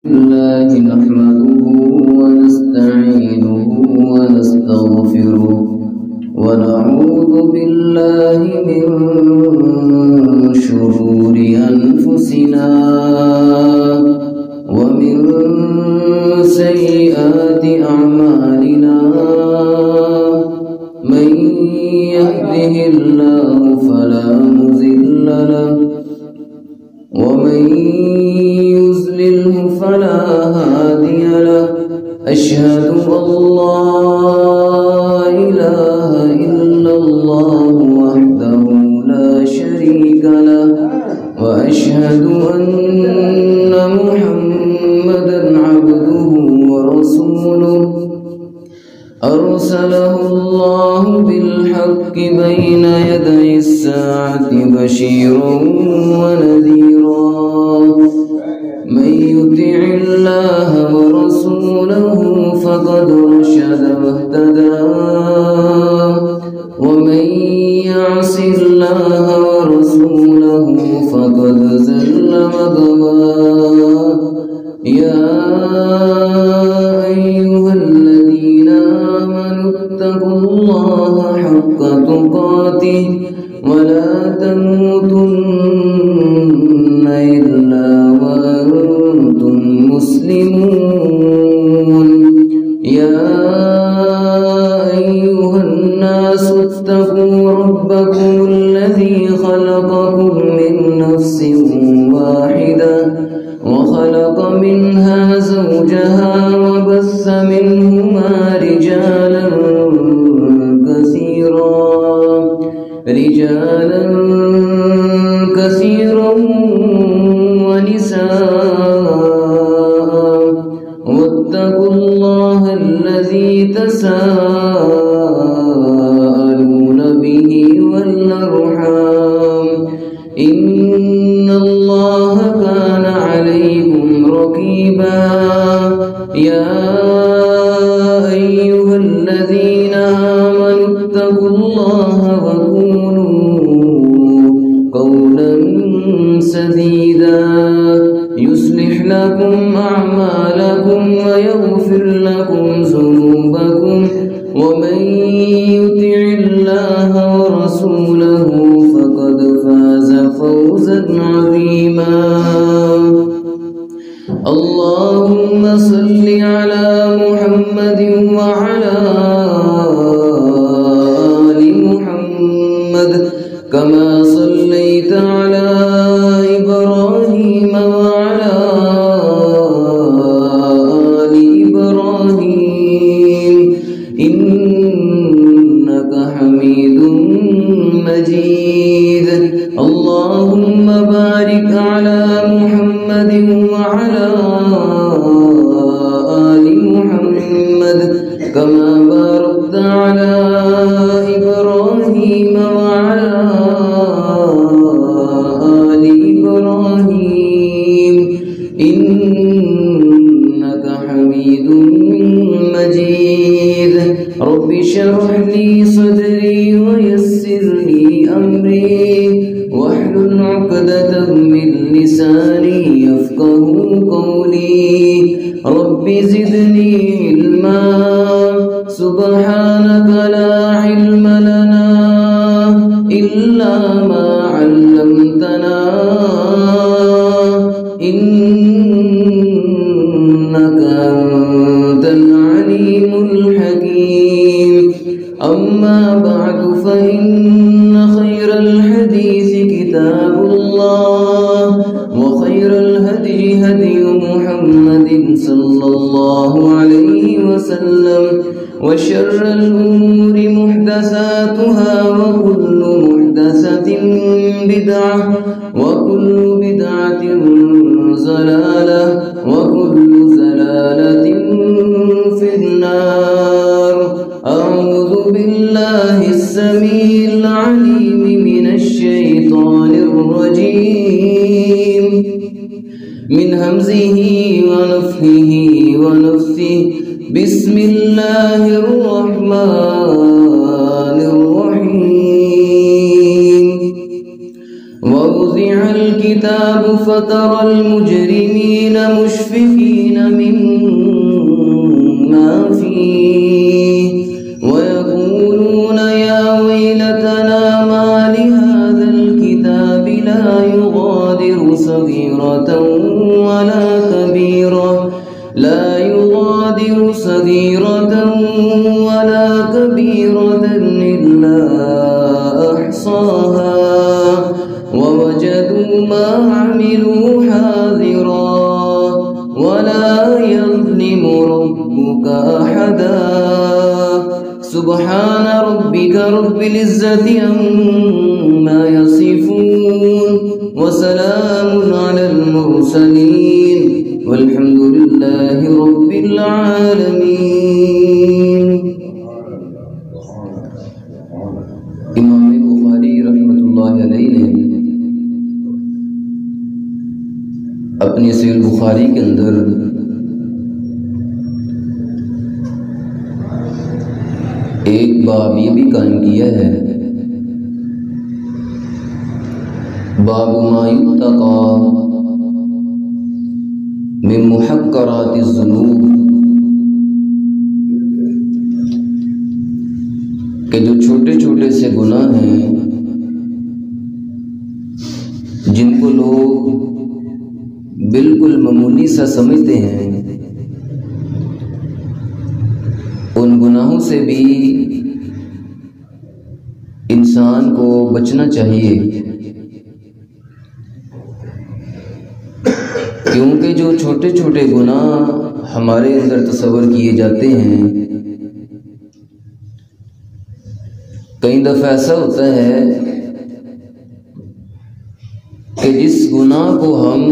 الله نحمده ونستعينه ونستغفره ونعوذ بالله من شرور أنفسنا ومن سيئات أعمالنا من يهده الله فلا مضل له ومن يضلله فلا هادي له أشهد أن لا إله إلا الله وحده لا شريك له وأشهد أن محمدا عبده ورسوله أرسله الله بالحق بين يدي الساعة بشيرا ونذيرا من يطع الله ورسوله فقد رشد واهتدى ومن يعص الله ورسوله فقد زل وغوى يا أيها الذين آمنوا اتقوا الله حق تقاته ولا تموتن إلا وأنتم مسلمون يا أيها الناس اتقوا ربكم الذي خلقكم من نفس واحدة وخلق منها زوجها وبث منهما رجالا كثيرا ونساء واتقوا الله الذي تساءلون به والأرحام إن الله كان عليكم رقيبا يا أيها الذين آمنوا اتقوا الله وقولوا قولا سديدا يصلح لكم أعمالكم ويغفر لكم ذنوبكم ومن يطع الله ورسوله فقد فاز فوزا عظيما اللهم صل على محمد وعلى آل محمد كما صليت على إبراهيم وعلى آل إبراهيم إنك حميد مجيد اللهم بارك على محمد وعلى آل محمد كما باركت على إبراهيم وعلى آل إبراهيم إنك حميد مجيد رب اشرح لي صدري ويسر لي أمري واحلل عقدة من لساني يفقه قولي رب زدني علما سبحانك لا علم لنا إلا ما علمتنا إنك أنت العليم الحكيم أما بعد فإن خير الحديث كتاب الله وخير الهدي هدي محمد صلى الله عليه وسلم وشر الأمور محدثاتها وكل محدثة بدعة وكل بدعة ضلالة وكل ضلالة في النار أعوذ بالله السميع العليم من الشيطان الرجيم من همزه ونفخه ونفثه بسم الله الرحمن الرحيم ووضع الكتاب الكتاب فترى المجرمين مشفقين مما فيه ويقولون يا ويلتنا ما لهذا الكتاب لا يغادر صغيرة ولا كبيرة إلا أحصاها ووجدوا ما عملوا حاضرا ولا يظلم ربك أحدا سبحان ربك رب العزة عما يصفون وسلام على المرسلين والحمد لله رب العالمين. امام بخاری رحمۃ اللہ علیہ نے اپنی صحیح بخاری کے اندر ایک باب یہ بھی قائم کیا ہے، باب ما یتقی من محقرات الذنوب، کہ جو چھوٹے چھوٹے سے گناہ ہیں جن کو لوگ بالکل معمولی سا سمجھتے ہیں، ان گناہوں سے بھی انسان کو بچنا چاہیے، کیونکہ جو چھوٹے چھوٹے گناہ ہمارے اندر تصور کیے جاتے ہیں، کئی دفعہ ایسا ہوتا ہے کہ جس گناہ کو ہم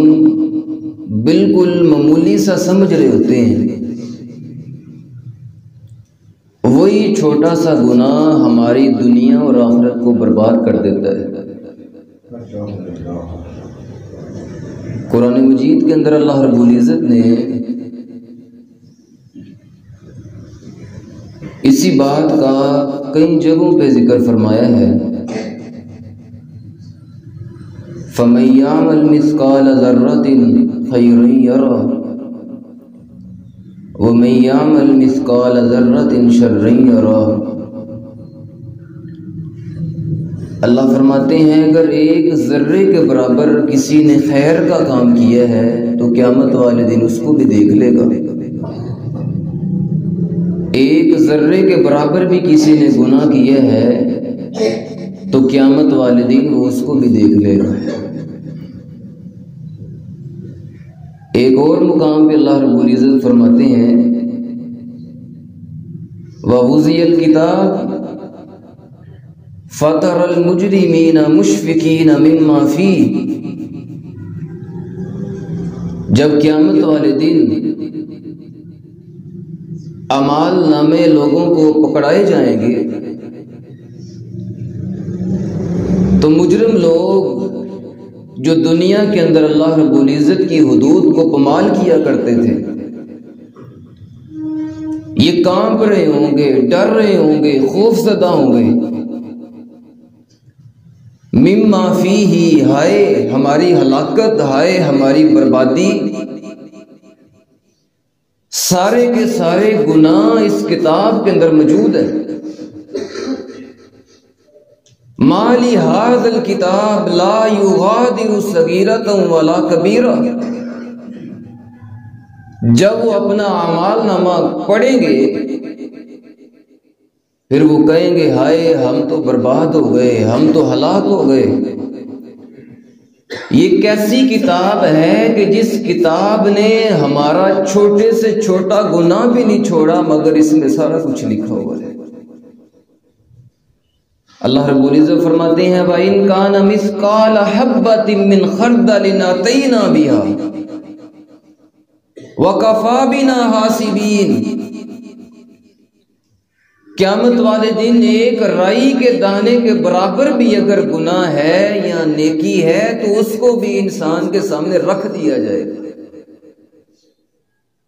بالکل معمولی سا سمجھ رہے ہوتے ہیں، وہی چھوٹا سا گناہ ہماری دنیا اور آخرت کو برباد کر دیتا ہے۔ قرآن مجید کے اندر اللہ رب العزت نے اسی بات کا کئی جگہوں پہ ذکر فرمایا ہے، فَمَن يَعْمَلْ مِثْقَالَ ذَرَّةٍ خَيْرًا يَرَهُ وَمَن يَعْمَلْ مِثْقَالَ ذَرَّةٍ شَرًّا يَرَهُ۔ اللہ فرماتے ہیں اگر ایک ذرے کے برابر کسی نے خیر کا کام کیا ہے تو قیامت والے دن اس کو بھی دیکھ لے گا، ایک ذرے کے برابر بھی کسی نے گناہ کیا ہے تو قیامت والے دن وہ اس کو بھی دیکھ لے گا۔ ایک اور مقام پہ اللہ رب العزت فرماتے ہیں وَوُضِعَ الْكِتَابُ فَتَرَى الْمُجْرِمِينَ مُشْفِقِينَ مِمَّا فِيهِ، جب قیامت والے دن اعمال نامے لوگوں کو پکڑائے جائیں گے تو مجرم لوگ جو دنیا کے اندر اللہ رب العزت کی حدود کو پامال کیا کرتے تھے، یہ کانپ رہے ہوں گے، ڈر رہے ہوں گے، خوف زدہ ہوں گے، مما فیہ، ہائے ہماری ہلاکت، ہائے ہماری بربادی، سارے کے سارے گناہ اس کتاب کے اندر موجود ہیں۔ ما لہذا الکتاب لا یغادر صغیرۃ ولا کبیرہ، جب وہ اپنا اعمال نامہ پڑھیں گے پھر وہ کہیں گے ہائے ہم تو برباد ہو گئے، ہم تو ہلاک ہو گئے۔ یہ کیسی کتاب ہے کہ جس کتاب نے ہمارا چھوٹے سے چھوٹا گناہ بھی نہیں چھوڑا مگر اس میں سارا کچھ لکھا ہوا ہے۔ اللہ رب العزت فرماتے ہیں وَإِن كَانَ مِثْقَالَ حَبَّةٍ مِّنْ خَرْدَلٍ أَتَيْنَا بِهَا وَكَفَى بِنَا حَاسِبِينَ، قیامت والے دن ایک رائی کے دانے کے برابر بھی اگر گناہ ہے یا نیکی ہے تو اس کو بھی انسان کے سامنے رکھ دیا جائے گا،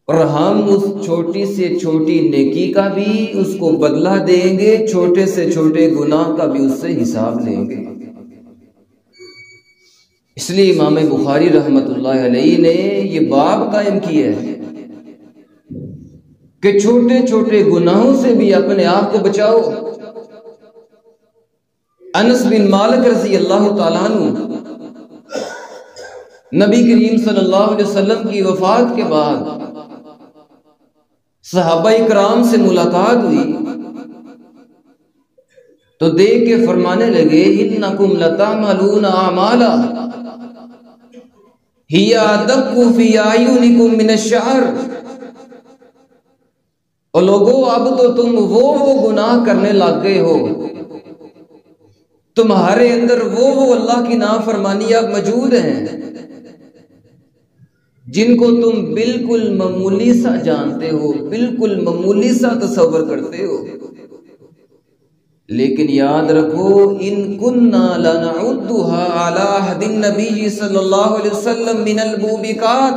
اور ہم اس چھوٹی سے چھوٹی نیکی کا بھی اس کو بدلہ دیں گے، چھوٹے سے چھوٹے گناہ کا بھی اس سے حساب لیں گے۔ اس لیے امام بخاری رحمت اللہ علیہ نے یہ باب قائم کیا ہے کہ چھوٹے چھوٹے گناہوں سے بھی اپنے آپ کو بچاؤ۔ انس بن مالک رضی اللہ تعالیٰ عنہ نبی کریم صلی اللہ علیہ وسلم کی وفات کے بعد صحابہ کرام سے ملاقات ہوئی تو دیکھ کے فرمانے لگے انکم لتعملون اعمالا ہی ادق فی اعینکم من الشعر، اور لوگوں اب تو تم وہ گناہ کرنے لگ گئے ہو، تمہارے اندر وہ اللہ کی نافرمانیاں موجود ہیں جن کو تم بالکل معمولی سا جانتے ہو، بالکل معمولی سا تصور کرتے ہو، لیکن یاد رکھو ان کننا لنعدها علی عہد النبی صلی اللہ علیہ وسلم من الموبقات،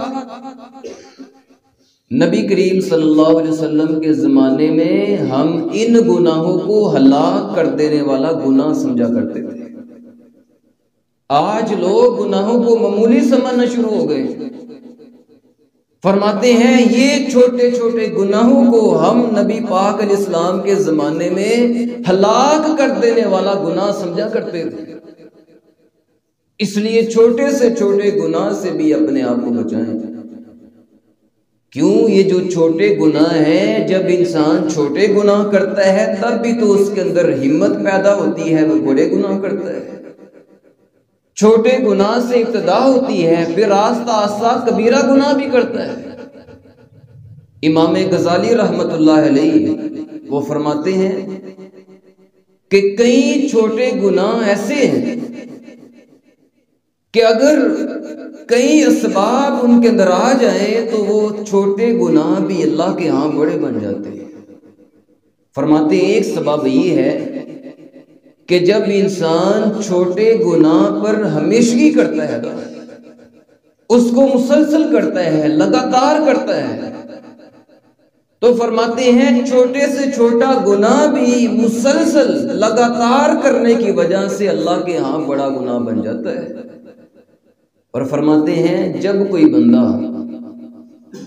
نبی کریم صلی اللہ علیہ وسلم کے زمانے میں ہم ان گناہوں کو ہلاک کر دینے والا گناہ سمجھا کرتے تھے۔ آج لوگ گناہوں کو معمولی سمجھنا شروع ہو گئے، فرماتے ہیں یہ چھوٹے چھوٹے گناہوں کو ہم نبی پاک علیہ السلام کے زمانے میں ہلاک کر دینے والا گناہ سمجھا کرتے تھے۔ اس لیے چھوٹے سے چھوٹے گناہ سے بھی اپنے آپ کو بچائیں۔ کیوں؟ یہ جو چھوٹے گناہ ہیں، جب انسان چھوٹے گناہ کرتا ہے تب بھی تو اس کے اندر ہمت پیدا ہوتی ہے، وہ بڑے گناہ کرتا ہے۔ چھوٹے گناہ سے ابتدا ہوتی ہے، پھر آہستہ آہستہ کبیرہ گناہ بھی کرتا ہے۔ امام غزالی رحمت اللہ علیہ وہ فرماتے ہیں کہ کئی چھوٹے گناہ ایسے ہیں کہ اگر کئی اسباب ان کے اندر آ جائیں تو وہ چھوٹے گناہ بھی اللہ کے ہاں بڑے بن جاتے ہیں۔ فرماتے ہیں ایک سبب یہ ہے کہ جب انسان چھوٹے گناہ پر ہمیشگی کرتا ہے، اس کو مسلسل کرتا ہے، لگاتار کرتا ہے، تو فرماتے ہیں چھوٹے سے چھوٹا گناہ بھی مسلسل لگاتار کرنے کی وجہ سے اللہ کے ہاں بڑا گناہ بن جاتا ہے۔ اور فرماتے ہیں جب کوئی بندہ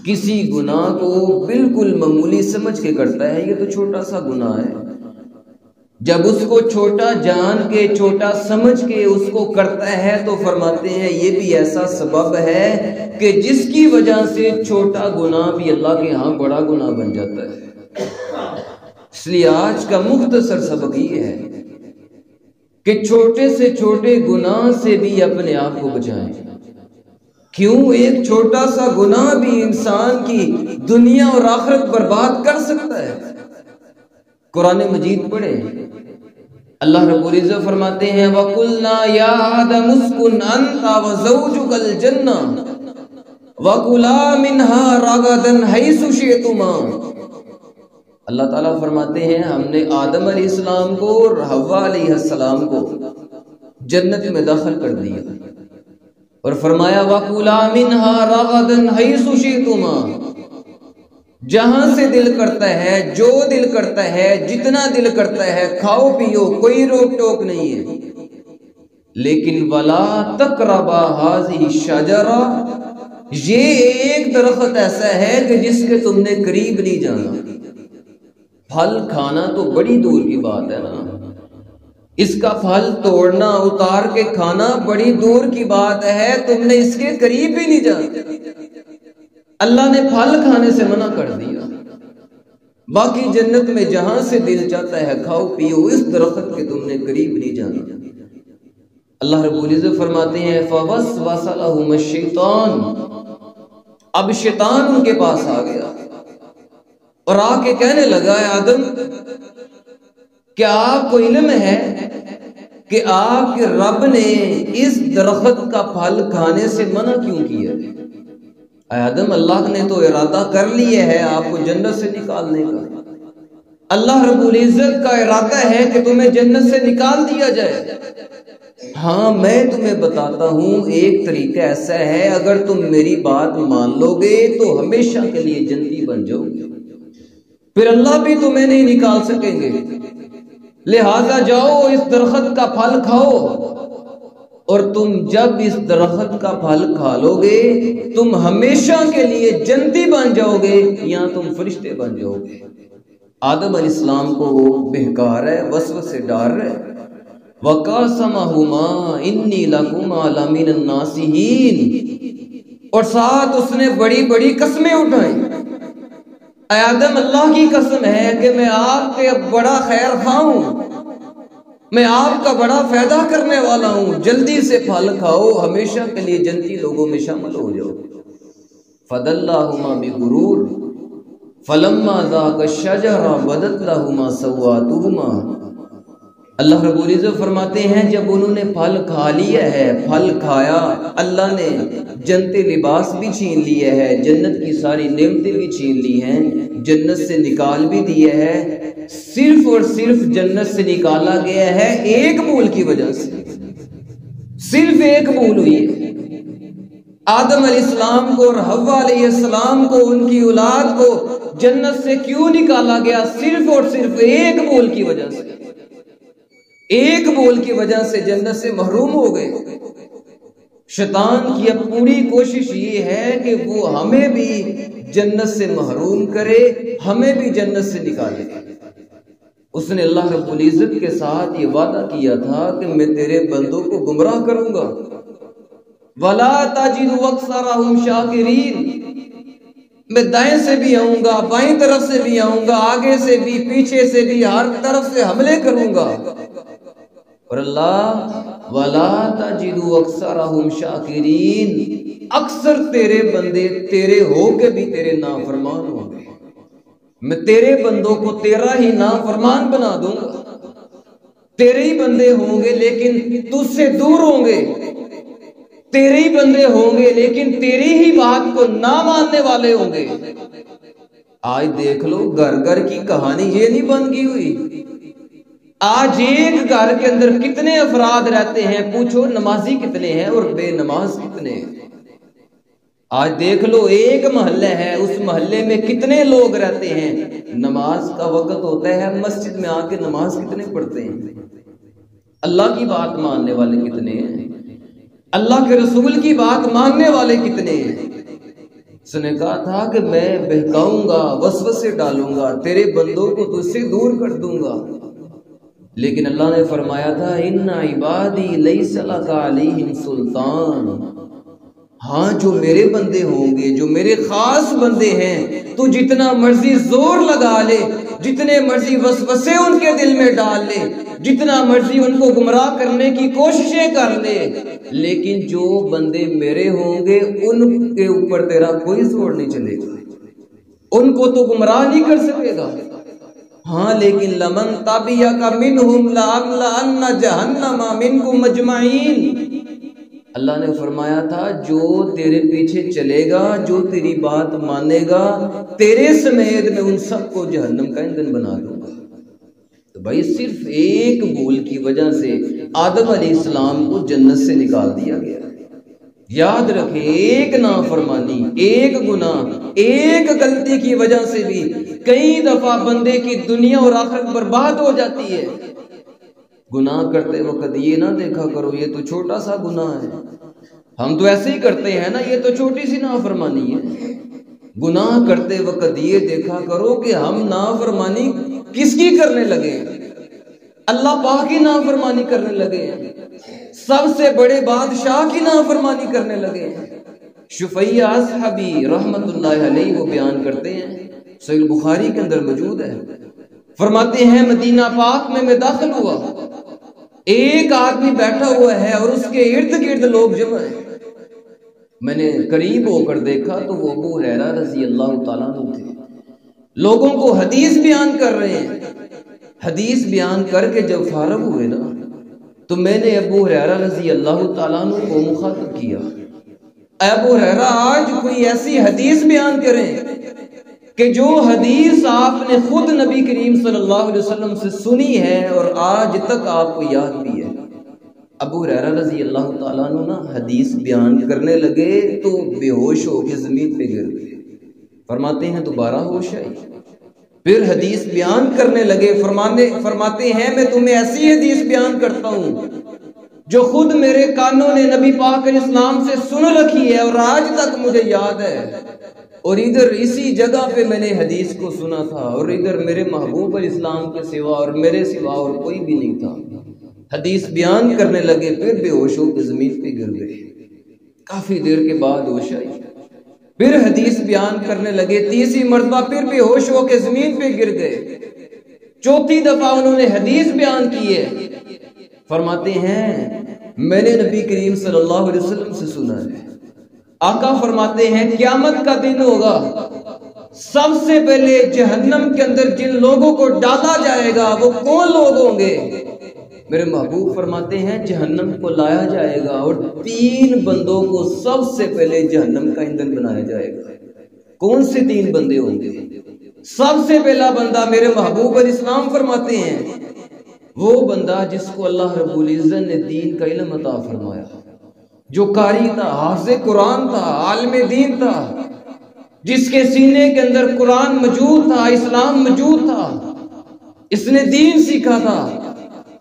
کسی گناہ کو بالکل معمولی سمجھ کے کرتا ہے، یہ تو چھوٹا سا گناہ ہے، جب اس کو چھوٹا جان کے، چھوٹا سمجھ کے اس کو کرتا ہے تو فرماتے ہیں یہ بھی ایسا سبب ہے کہ جس کی وجہ سے چھوٹا گناہ بھی اللہ کے ہاں بڑا گناہ بن جاتا ہے۔ اس لیے آج کا مختصر سبق یہ ہے کہ چھوٹے سے چھوٹے گناہ سے بھی اپنے آپ کو بچائیں۔ کیوں؟ ایک چھوٹا سا گناہ بھی انسان کی دنیا اور آخرت برباد کر سکتا ہے۔ قرآن مجید پڑھے، اللہ رب العزت فرماتے ہیں وَقُلْنَا يَا آدَمُ اسْكُنْ أَنْتَ وَزَوْجُكَ الْجَنَّةَ وَكُلَا مِنْهَا رَغَدًا حَيْثُ شِئْتُمَا۔ اللہ تعالیٰ فرماتے ہیں ہم نے آدم علیہ السلام کو اور حوا علیہ السلام کو جنت میں داخل کر دیا اور فرمایا وَكُلَا مِنْهَا رَغَدًا حَيْثُ شِئْتُمَا، جہاں سے دل کرتا ہے، جو دل کرتا ہے، جتنا دل کرتا ہے کھاؤ پیو، کوئی روک ٹوک نہیں ہے، لیکن وَلَا تَقْرَبَا هَٰذِهِ الشَّجَرَةَ، یہ ایک درخت ایسا ہے کہ جس کے تم نے قریب نہیں جانا۔ پھل کھانا تو بڑی دور کی بات ہے نا، اس کا پھل توڑنا، اتار کے کھانا بڑی دور کی بات ہے، تم نے اس کے قریب بھی نہیں جانا۔ اللہ نے پھل کھانے سے منع کر دیا، باقی جنت میں جہاں سے دل چاہتا ہے کھاؤ پیو، اس درخت کے تم نے قریب نہیں جانا۔ اللہ رب العزت فرماتے ہیں فَوَسْوَسَ لَهُمَ الشَّيْطَانُ، اب شیطان ان کے پاس آ گیا اور آ کے کہنے لگا اے آدم، کیا آپ کو علم ہے کہ آپ کے رب نے اس درخت کا پھل کھانے سے منع کیوں کیا؟ اے آدم، اللہ نے تو ارادہ کر لیا ہے آپ کو جنت سے نکالنے کا۔ اللہ رب العزت کا ارادہ ہے کہ تمہیں جنت سے نکال دیا جائے۔ ہاں میں تمہیں بتاتا ہوں ایک طریقہ ایسا ہے، اگر تم میری بات مان لو گے تو ہمیشہ کے لیے جنتی بن جاؤ گے، پھر اللہ بھی تمہیں نہیں نکال سکیں گے۔ لہذا جاؤ اس درخت کا پھل کھاؤ اور تم جب اس درخت کا پھل کھا لو گے تم ہمیشہ کے لیے جنتی بن جاؤ گے یا تم فرشتے بن جاؤ گے۔ آدم علیہ السلام کو وہ بہکا رہا ہے، وسوسے ڈال رہا ہے۔ وَقَاسَمَهُمَا إِنِّي لَكُمَا لَمِنَ النَّاصِحِينَ، اور ساتھ اس نے بڑی بڑی قسمیں اٹھائیں۔ اے آدم، اللہ کی قسم ہے کہ میں آپ کے بڑا خیر خواہ ہوں، میں آپ کا بڑا فائدہ کرنے والا ہوں، جلدی سے پھل کھاؤ، ہمیشہ کے لیے جنتی لوگوں میں شامل ہو جاؤ۔ فَدَلَّاهُمَا بِغُرُورٍ فَلَمَّا ذَاقَا الشَّجَرَةَ بَدَتْ لَهُمَا سَوْآتُهُمَا۔ اللہ رب العزت فرماتے ہیں جب انہوں نے پھل کھا لیا ہے، پھل کھایا، اللہ نے جنت لباس بھی چھین لیا ہے، جنت کی ساری نعمتیں بھی چھین لی ہیں، جنت سے نکال بھی دیا ہے، صرف اور صرف جنت سے نکالا گیا ہے ایک بھول کی وجہ سے، صرف ایک بھول ہوئی ہے۔ آدم علیہ السلام کو اور حوا علیہ السلام کو، ان کی اولاد کو جنت سے کیوں نکالا گیا؟ صرف اور صرف ایک بھول کی وجہ سے، ایک بول کی وجہ سے جنت سے محروم ہو گئے۔ شیطان کی اب پوری کوشش یہ ہے کہ وہ ہمیں بھی جنت سے محروم کرے، ہمیں بھی جنت سے نکالے۔ اس نے اللہ رب العزت کے ساتھ یہ وعدہ کیا تھا کہ میں تیرے بندوں کو گمراہ کروں گا۔ وَلَا تَجِدُ أَكْثَرَهُمْ شَاكِرِينَ، میں دائیں سے بھی آؤں گا، بائیں طرف سے بھی آؤں گا، آگے سے بھی، پیچھے سے بھی، ہر طرف سے حملے کروں گا۔ اور اللہ وَلَا تَجِدُ أَكْثَرَهُمْ شَاكِرِينَ، اکثر تیرے بندے تیرے ہو کے بھی تیرے نافرمان ہوں گے، میں تیرے بندوں کو تیرا ہی نافرمان بنا دوں گا، تیرے ہی بندے ہوں گے لیکن تجھ سے دور ہوں گے، تیرے ہی بندے ہوں گے لیکن تیری ہی بات کو نہ ماننے والے ہوں گے۔ آج دیکھ لو گھر گھر کی کہانی یہ نہیں بن گئی ہوئی۔ آج ایک گھر کے اندر کتنے افراد رہتے ہیں، پوچھو نمازی کتنے ہیں اور بے نماز کتنے ہیں۔ آج دیکھ لو ایک محلہ ہے، اس محلے میں کتنے لوگ رہتے ہیں، نماز کا وقت ہوتا ہے مسجد میں آ کے نماز کتنے پڑھتے ہیں، اللہ کی بات ماننے والے کتنے ہیں، اللہ کے رسول کی بات ماننے والے کتنے ہیں۔ اس نے کہا تھا کہ میں بہکاؤں گا، وسوسے ڈالوں گا، تیرے بندوں کو تجھ سے دور کر دوں گا، لیکن اللہ نے فرمایا تھا ان عبادی لیس لک علیہم سلطان، ہاں جو میرے بندے ہوں گے، جو میرے خاص بندے ہیں، تو جتنا مرضی زور لگا لے، جتنے مرضی وسوسے ان کے دل میں ڈال لے، جتنا مرضی ان کو گمراہ کرنے کی کوششیں کر لے، لیکن جو بندے میرے ہوں گے ان کے اوپر تیرا کوئی زور نہیں چلے گا، ان کو تو گمراہ نہیں کر سکے گا۔ ہاں لیکن لمن تبعک منہم لأملأن جہنم منکم اجمعین، اللہ نے فرمایا تھا جو تیرے پیچھے چلے گا، جو تیری بات مانے گا، تیرے سمیت میں ان سب کو جہنم کا ایندھن بنا دوں گا۔ تو بھائی صرف ایک بھول کی وجہ سے آدم علیہ السلام کو جنت سے نکال دیا گیا۔ یاد رکھیں ایک نافرمانی، ایک گناہ، ایک غلطی کی وجہ سے بھی کئی دفعہ بندے کی دنیا اور آخرت برباد ہو جاتی ہے۔ گناہ کرتے وقت یہ نہ دیکھا کرو یہ تو چھوٹا سا گناہ ہے، ہم تو ایسے ہی کرتے ہیں نا، یہ تو چھوٹی سی نافرمانی ہے۔ گناہ کرتے وقت یہ دیکھا کرو کہ ہم نافرمانی کس کی کرنے لگے ہیں، اللہ پاک کی نافرمانی کرنے لگے ہیں، سب سے بڑے بادشاہ کی نافرمانی کرنے لگے ہیں۔ شفیع اصحابی رحمت اللہ علیہ وہ بیان کرتے ہیں، صحیح بخاری کے اندر موجود ہے، فرماتے ہیں مدینہ پاک میں داخل ہوا، ایک آدمی بیٹھا ہوا ہے اور اس کے ارد گرد لوگ جمع ہیں، میں نے قریب ہو کر دیکھا تو وہ ابو ہریرہ رضی اللہ تعالیٰ عنہ تھے، لوگوں کو حدیث بیان کر رہے ہیں۔ حدیث بیان کر کے جب فارغ ہوئے نا تو میں نے ابو ہریرہ رضی اللہ تعالیٰ عنہ کو مخاطب کیا، اے ابو ہریرہ آج کوئی ایسی حدیث بیان کریں کہ جو حدیث آپ نے خود نبی کریم صلی اللہ علیہ وسلم سے سنی ہے اور آج تک آپ کو یاد بھی ہے۔ ابو ہریرہ رضی اللہ تعالیٰ عنہ نا حدیث بیان کرنے لگے تو بے ہوش ہو کے زمین پہ گر گئے، فرماتے ہیں دوبارہ ہوش آئی، پھر حدیث بیان کرنے لگے، فرماتے ہیں میں تمہیں ایسی حدیث بیان کرتا ہوں جو خود میرے کانوں نے نبی پاک علیہ السلام سے سن رکھی ہے اور آج تک مجھے یاد ہے، اور ادھر اسی جگہ پہ میں نے حدیث کو سنا تھا، اور ادھر میرے محبوب علیہ السلام کے سوا اور میرے سوا اور کوئی بھی نہیں تھا۔ حدیث بیان کرنے لگے، پھر بے ہوش ہو کے زمین پہ گر گئے۔ کافی دیر کے بعد ہوش آئی، پھر حدیث بیان کرنے لگے، تیسری مرتبہ پھر بے ہوش ہو کے زمین پہ گر گئے۔ چوتھی دفعہ انہوں نے حدیث بیان کی ہے، فرماتے ہیں میں نے نبی کریم صلی اللہ علیہ وسلم سے سنا ہے، آقا فرماتے ہیں قیامت کا دن ہوگا، سب سے پہلے جہنم کے اندر جن لوگوں کو ڈالا جائے گا وہ کون لوگ ہوں گے؟ میرے محبوب فرماتے ہیں جہنم کو لایا جائے گا اور 3 بندوں کو سب سے پہلے جہنم کا ایندھن بنایا جائے گا۔ کون سے 3 بندے ہوں گے؟ سب سے پہلا بندہ میرے محبوب علیہ السلام فرماتے ہیں وہ بندہ جس کو اللہ رب العزت نے دین کا علم عطا فرمایا، جو قاری تھا، حافظ قرآن تھا، عالم دین تھا، جس کے سینے کے اندر قرآن موجود تھا، اسلام موجود تھا، اس نے دین سیکھا تھا۔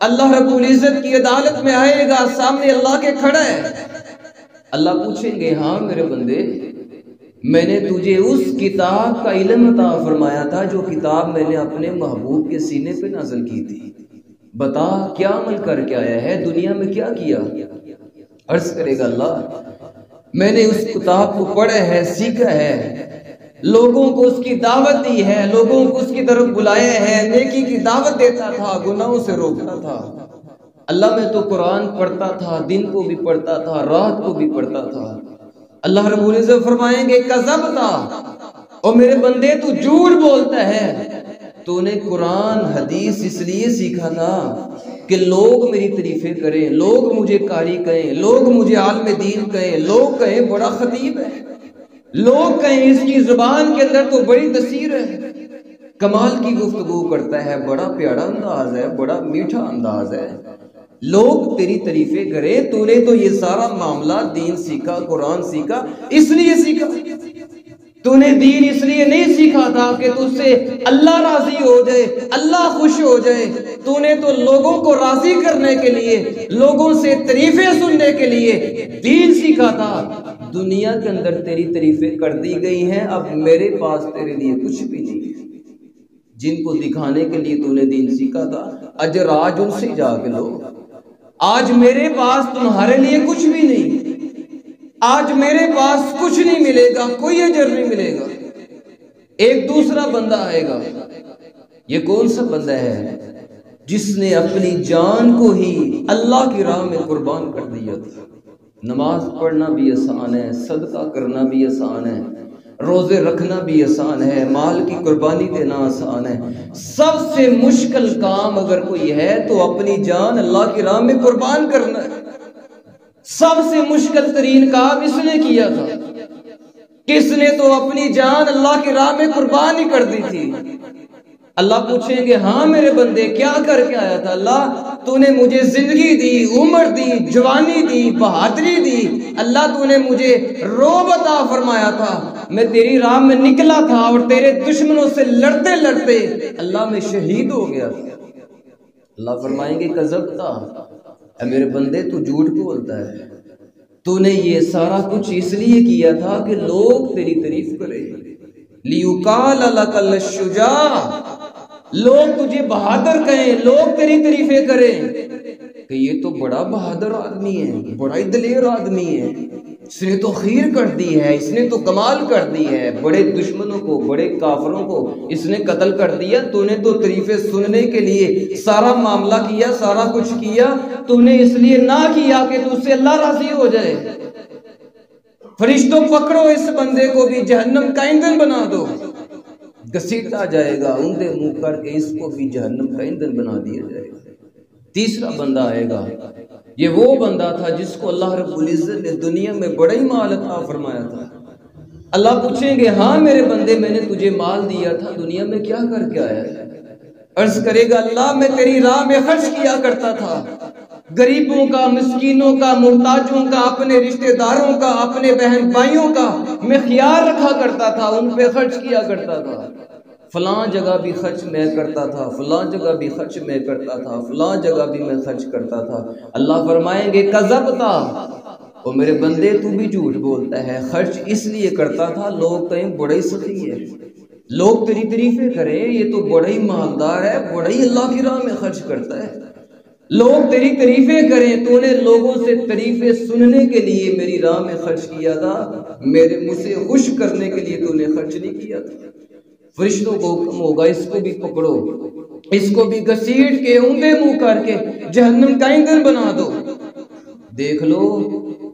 اللہ رب العزت کی عدالت میں آئے گا، سامنے اللہ کے کھڑا ہے، اللہ پوچھیں گے ہاں میرے بندے، میں نے تجھے اس کتاب کا علم عطا فرمایا تھا جو کتاب میں نے اپنے محبوب کے سینے پہ نازل کی تھی، بتا کیا عمل کر کے آیا ہے، دنیا میں کیا کیا؟ عرض کرے گا اللہ میں نے اس کتاب کو پڑھا ہے، سیکھا ہے، لوگوں کو اس کی دعوت دی ہے، لوگوں کو اس کی طرف بلایا ہے، نیکی کی دعوت دیتا تھا، گناہوں سے روکتا تھا۔ اللہ میں تو قرآن پڑھتا تھا، دن کو بھی پڑھتا تھا، رات کو بھی پڑھتا تھا۔ اللہ رب العزت فرمائیں گے کذبتا، اور میرے بندے تو جھوٹ بولتا ہے، تو نے قرآن حدیث اس لیے سیکھا تھا کہ لوگ میری تعریفیں کریں، لوگ مجھے قاری کہیں، لوگ مجھے عالم دین کہیں، لوگ کہیں بڑا خطیب ہے، لوگ کہیں اس کی زبان کے اندر تو بڑی تاثیر ہے، کمال کی گفتگو کرتا ہے، بڑا پیارا انداز ہے، بڑا میٹھا انداز ہے، لوگ تیری تعریفیں کریں۔ تو نے تو یہ سارا معاملہ دین سیکھا، قرآن سیکھا، اس لیے سیکھا، تو نے دین اس لیے نہیں سیکھا تھا کہ تجھ سے اللہ راضی ہو جائے، اللہ خوش ہو جائے، تو نے تو لوگوں کو راضی کرنے کے لیے، لوگوں سے تعریفیں سننے کے لیے دین سیکھا تھا۔ دنیا کے اندر تیری تعریفیں کر دی گئی ہیں، اب میرے پاس تیرے لیے کچھ بھی نہیں ہے۔ جن کو دکھانے کے لیے تو نے دین سیکھا تھا، اجر آج ان سے جا کے لو۔ آج میرے پاس تمہارے لیے کچھ بھی نہیں، آج میرے پاس کچھ نہیں ملے گا، کوئی اجر نہیں ملے گا۔ ایک دوسرا بندہ آئے گا، یہ کون سا بندہ ہے؟ جس نے اپنی جان کو ہی اللہ کی راہ میں قربان کر دیا تھا۔ نماز پڑھنا بھی آسان ہے، صدقہ کرنا بھی آسان ہے، روزے رکھنا بھی آسان ہے، مال کی قربانی دینا آسان ہے۔ سب سے مشکل کام اگر کوئی ہے تو اپنی جان اللہ کی راہ میں قربان کرنا ہے۔ سب سے مشکل ترین کام اس نے کیا تھا، کس نے تو اپنی جان اللہ کی راہ میں قربان ہی کر دی تھی۔ اللہ پوچھیں گے ہاں میرے بندے کیا کر کے آیا تھا؟ اللہ تو نے مجھے زندگی دی، عمر دی، جوانی دی، بہادری دی، اللہ تو نے مجھے روب عطا فرمایا تھا، میں تیری راہ میں نکلا تھا اور تیرے دشمنوں سے لڑتے لڑتے اللہ میں شہید ہو گیا تھا۔ اللہ فرمائیں گے کذبتا، اے میرے بندے تو جھوٹ بولتا ہے، تو نے یہ سارا کچھ اس لیے کیا تھا کہ لوگ تیری تعریف کریں، لیقال لک الشجاع، لوگ تجھے بہادر کہیں، لوگ تیری تعریفیں کریں کہ یہ تو بڑا بہادر آدمی ہے، بڑا ہی دلیر آدمی ہے، اس نے تو خیر کر دی ہے، اس نے تو کمال کر دی ہے، بڑے دشمنوں کو، بڑے کافروں کو اس نے قتل کر دیا۔ تو نے تو تعریفیں سننے کے لیے سارا معاملہ کیا، سارا کچھ کیا، تو نے اس لیے نہ کیا کہ تجھ سے اللہ راضی ہو جائے۔ فرشتوں پکڑو اس بندے کو بھی جہنم کا ایندھن بنا دو، گھسیٹا جائے گا، اندھے منہ کر کے اس کو بھی جہنم کا ایندھن بنا دیا جائے گا۔ تیسرا بندہ آئے گا، یہ وہ بندہ تھا جس کو اللہ رب العزت نے دنیا میں بڑا ہی مال عطا فرمایا تھا۔ اللہ پوچھیں گے ہاں میرے بندے میں نے تجھے مال دیا تھا، دنیا میں کیا کر کے آیا ہے؟ عرض کرے گا اللہ میں تیری راہ میں خرچ کیا کرتا تھا، غریبوں کا، مسکینوں کا، محتاجوں کا، اپنے رشتہ داروں کا، اپنے بہن بھائیوں کا میں خیال رکھا کرتا تھا، ان پہ خرچ کیا کرتا تھا۔ فلاں جگہ بھی خرچ میں کرتا تھا، فلاں جگہ بھی خرچ میں کرتا تھا، فلاں جگہ بھی میں خرچ کرتا تھا۔ اللہ فرمائیں گے کذبتا، او میرے بندے تو بھی جھوٹ بولتا ہے، خرچ اس لیے کرتا تھا لوگ کہیں بڑا ہی سخی ہے، لوگ تیری تعریفیں کریں یہ تو بڑا ہی مالدار ہے، بڑا ہی اللہ کی راہ میں خرچ کرتا ہے، لوگ تیری تعریفیں کریں، تو نے لوگوں سے تعریفیں سننے کے لیے میری راہ میں خرچ کیا تھا، میرے منہ سے خوش کرنے کے لیے تو نے خرچ نہیں کیا تھا۔ فرشتوں کو حکم ہوگا اس کو بھی پکڑو، اس کو بھی گھسیٹ کے اونڈے منہ کر کے جہنم کا ایندھن بنا دو۔ دیکھ لو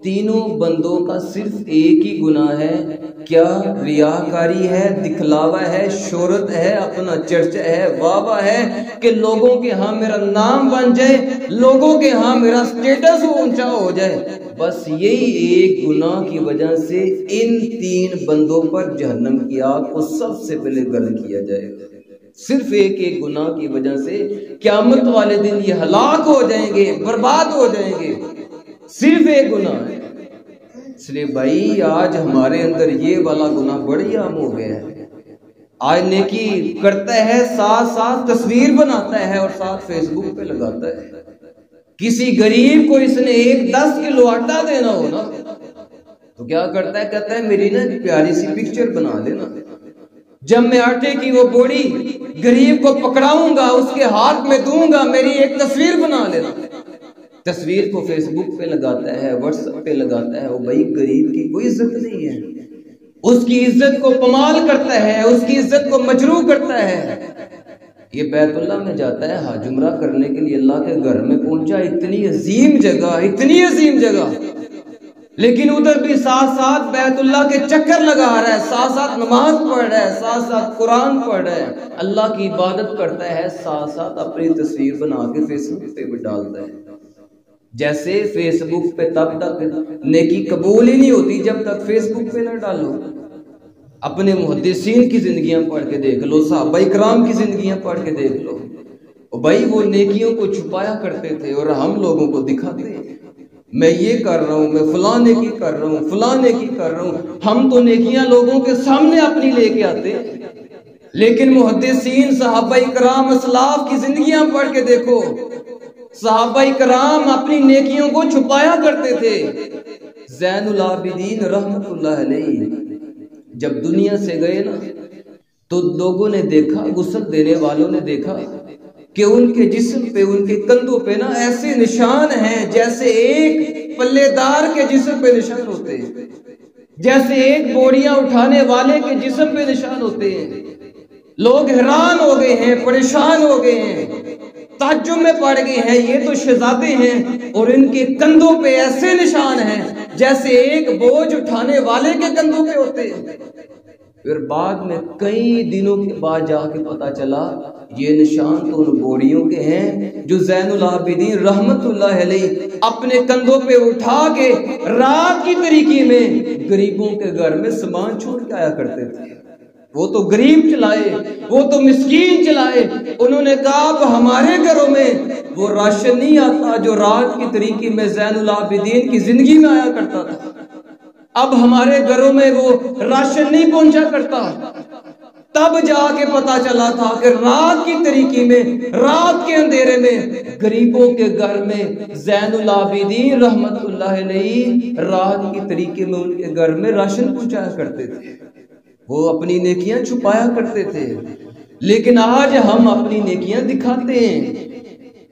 تینوں بندوں کا صرف ایک ہی گناہ ہے، کیا ریاکاری ہے، دکھلاوا ہے، شہرت ہے، اپنا چرچا ہے، واہ واہ ہے کہ لوگوں کے ہاں میرا نام بن جائے، لوگوں کے ہاں میرا سٹیٹس اونچا ہو جائے۔ بس یہی ایک گناہ کی وجہ سے ان تین بندوں پر جہنم کی آگ کو سب سے پہلے گرم کیا جائے گا، صرف ایک گناہ کی وجہ سے قیامت والے دن یہ ہلاک ہو جائیں گے، برباد ہو جائیں گے، صرف ایک گناہ ہے۔ اس لیے بھائی آج ہمارے اندر یہ والا گناہ بڑی عام ہو گیا ہے، آج نیکی کرتا ہے ساتھ ساتھ تصویر بناتا ہے اور ساتھ فیس بک پہ لگاتا ہے۔ کسی غریب کو اس نے 10 کلو آٹا دینا ہو نا تو کیا کرتا ہے، کہتا ہے میری نا پیاری سی پکچر بنا دینا، جب میں آٹے کی وہ بوڑی غریب کو پکڑاؤں گا اس کے ہاتھ میں دوں گا، میری ایک تصویر بنا لینا۔ تصویر کو فیس بک پہ لگاتا ہے، واٹس ایپ پہ لگاتا ہے، وہ بھائی غریب کی کوئی عزت نہیں ہے، اس کی عزت کو پامال کرتا ہے، اس کی عزت کو مجروح کرتا ہے۔ یہ بیت اللہ میں جاتا ہے حج عمرہ کرنے کے لیے، اللہ کے گھر میں پہنچا، اتنی عظیم جگہ، اتنی عظیم جگہ، لیکن ادھر بھی ساتھ ساتھ بیت اللہ کے چکر لگا رہا ہے، ساتھ ساتھ نماز پڑھ رہا ہے، ساتھ ساتھ قرآن پڑھ رہا ہے، اللہ کی عبادت کرتا ہے، ساتھ ساتھ اپنی تصویر بنا کے فیس بک پہ بھی ڈالتا ہے۔ جیسے فیس بک پہ تب تک نیکی قبول ہی نہیں ہوتی جب تک فیس بک پہ نہ ڈالو۔ اپنے محدثین کی زندگیاں پڑھ کے دیکھ لو، صحابہ کرام کی زندگیاں پڑھ کے دیکھ لو، بھائی وہ نیکیوں کو چھپایا کرتے تھے اور ہم لوگوں کو دکھاتے ہیں، میں یہ کر رہا ہوں، میں فلاں نیکی کر رہا ہوں، فلاں نیکی کر رہا ہوں۔ ہم تو نیکیاں لوگوں کے سامنے اپنی لے کے آتے ہیں، لیکن محدثین صحابہ کرام اسلاف کی زندگیاں پڑھ کے دیکھو، صحابہ کرام اپنی نیکیوں کو چھپایا کرتے تھے۔ زین العابدین رحمت اللہ علیہ جب دنیا سے گئے نا تو لوگوں نے دیکھا، غسل دینے والوں نے دیکھا کہ ان کے جسم پہ، ان کے کندھوں پہ نا ایسے نشان ہیں جیسے ایک پلے دار کے جسم پہ نشان ہوتے ہیں، جیسے ایک بوریاں اٹھانے والے کے جسم پہ نشان ہوتے ہیں۔ لوگ حیران ہو گئے ہیں، پریشان ہو گئے ہیں، تعجب میں پڑ گئے ہیں، یہ تو شہزادے ہیں اور ان کے کندھوں پہ ایسے نشان ہیں جیسے ایک بوجھ اٹھانے والے کے کندھوں پہ ہوتے ہیں۔ پھر بعد میں کئی دنوں کے بعد جا کے پتا چلا یہ نشان تو ان بوریوں کے ہیں جو زین العابدین رحمت اللہ علیہ اپنے کندھوں پہ اٹھا کے رات کی طریقے میں غریبوں کے گھر میں سامان چھوڑ کے آیا کرتے تھے۔ وہ تو غریب چلائے، وہ تو مسکین چلائے، انہوں نے کہا اب ہمارے گھروں میں وہ راشن نہیں آتا جو رات کی طریقے میں زین العابدین کی زندگی میں آیا کرتا تھا، اب ہمارے گھروں میں وہ راشن نہیں پہنچا کرتا۔ تب جا کے پتا چلا تھا کہ رات کی طریقے میں، رات کے اندھیرے میں غریبوں کے گھر میں زین العابدین رحمت اللہ علیہ رات کی طریقے میں ان کے گھر میں راشن پہنچایا کرتے تھے، وہ اپنی نیکیاں چھپایا کرتے تھے۔ لیکن آج ہم اپنی نیکیاں دکھاتے ہیں۔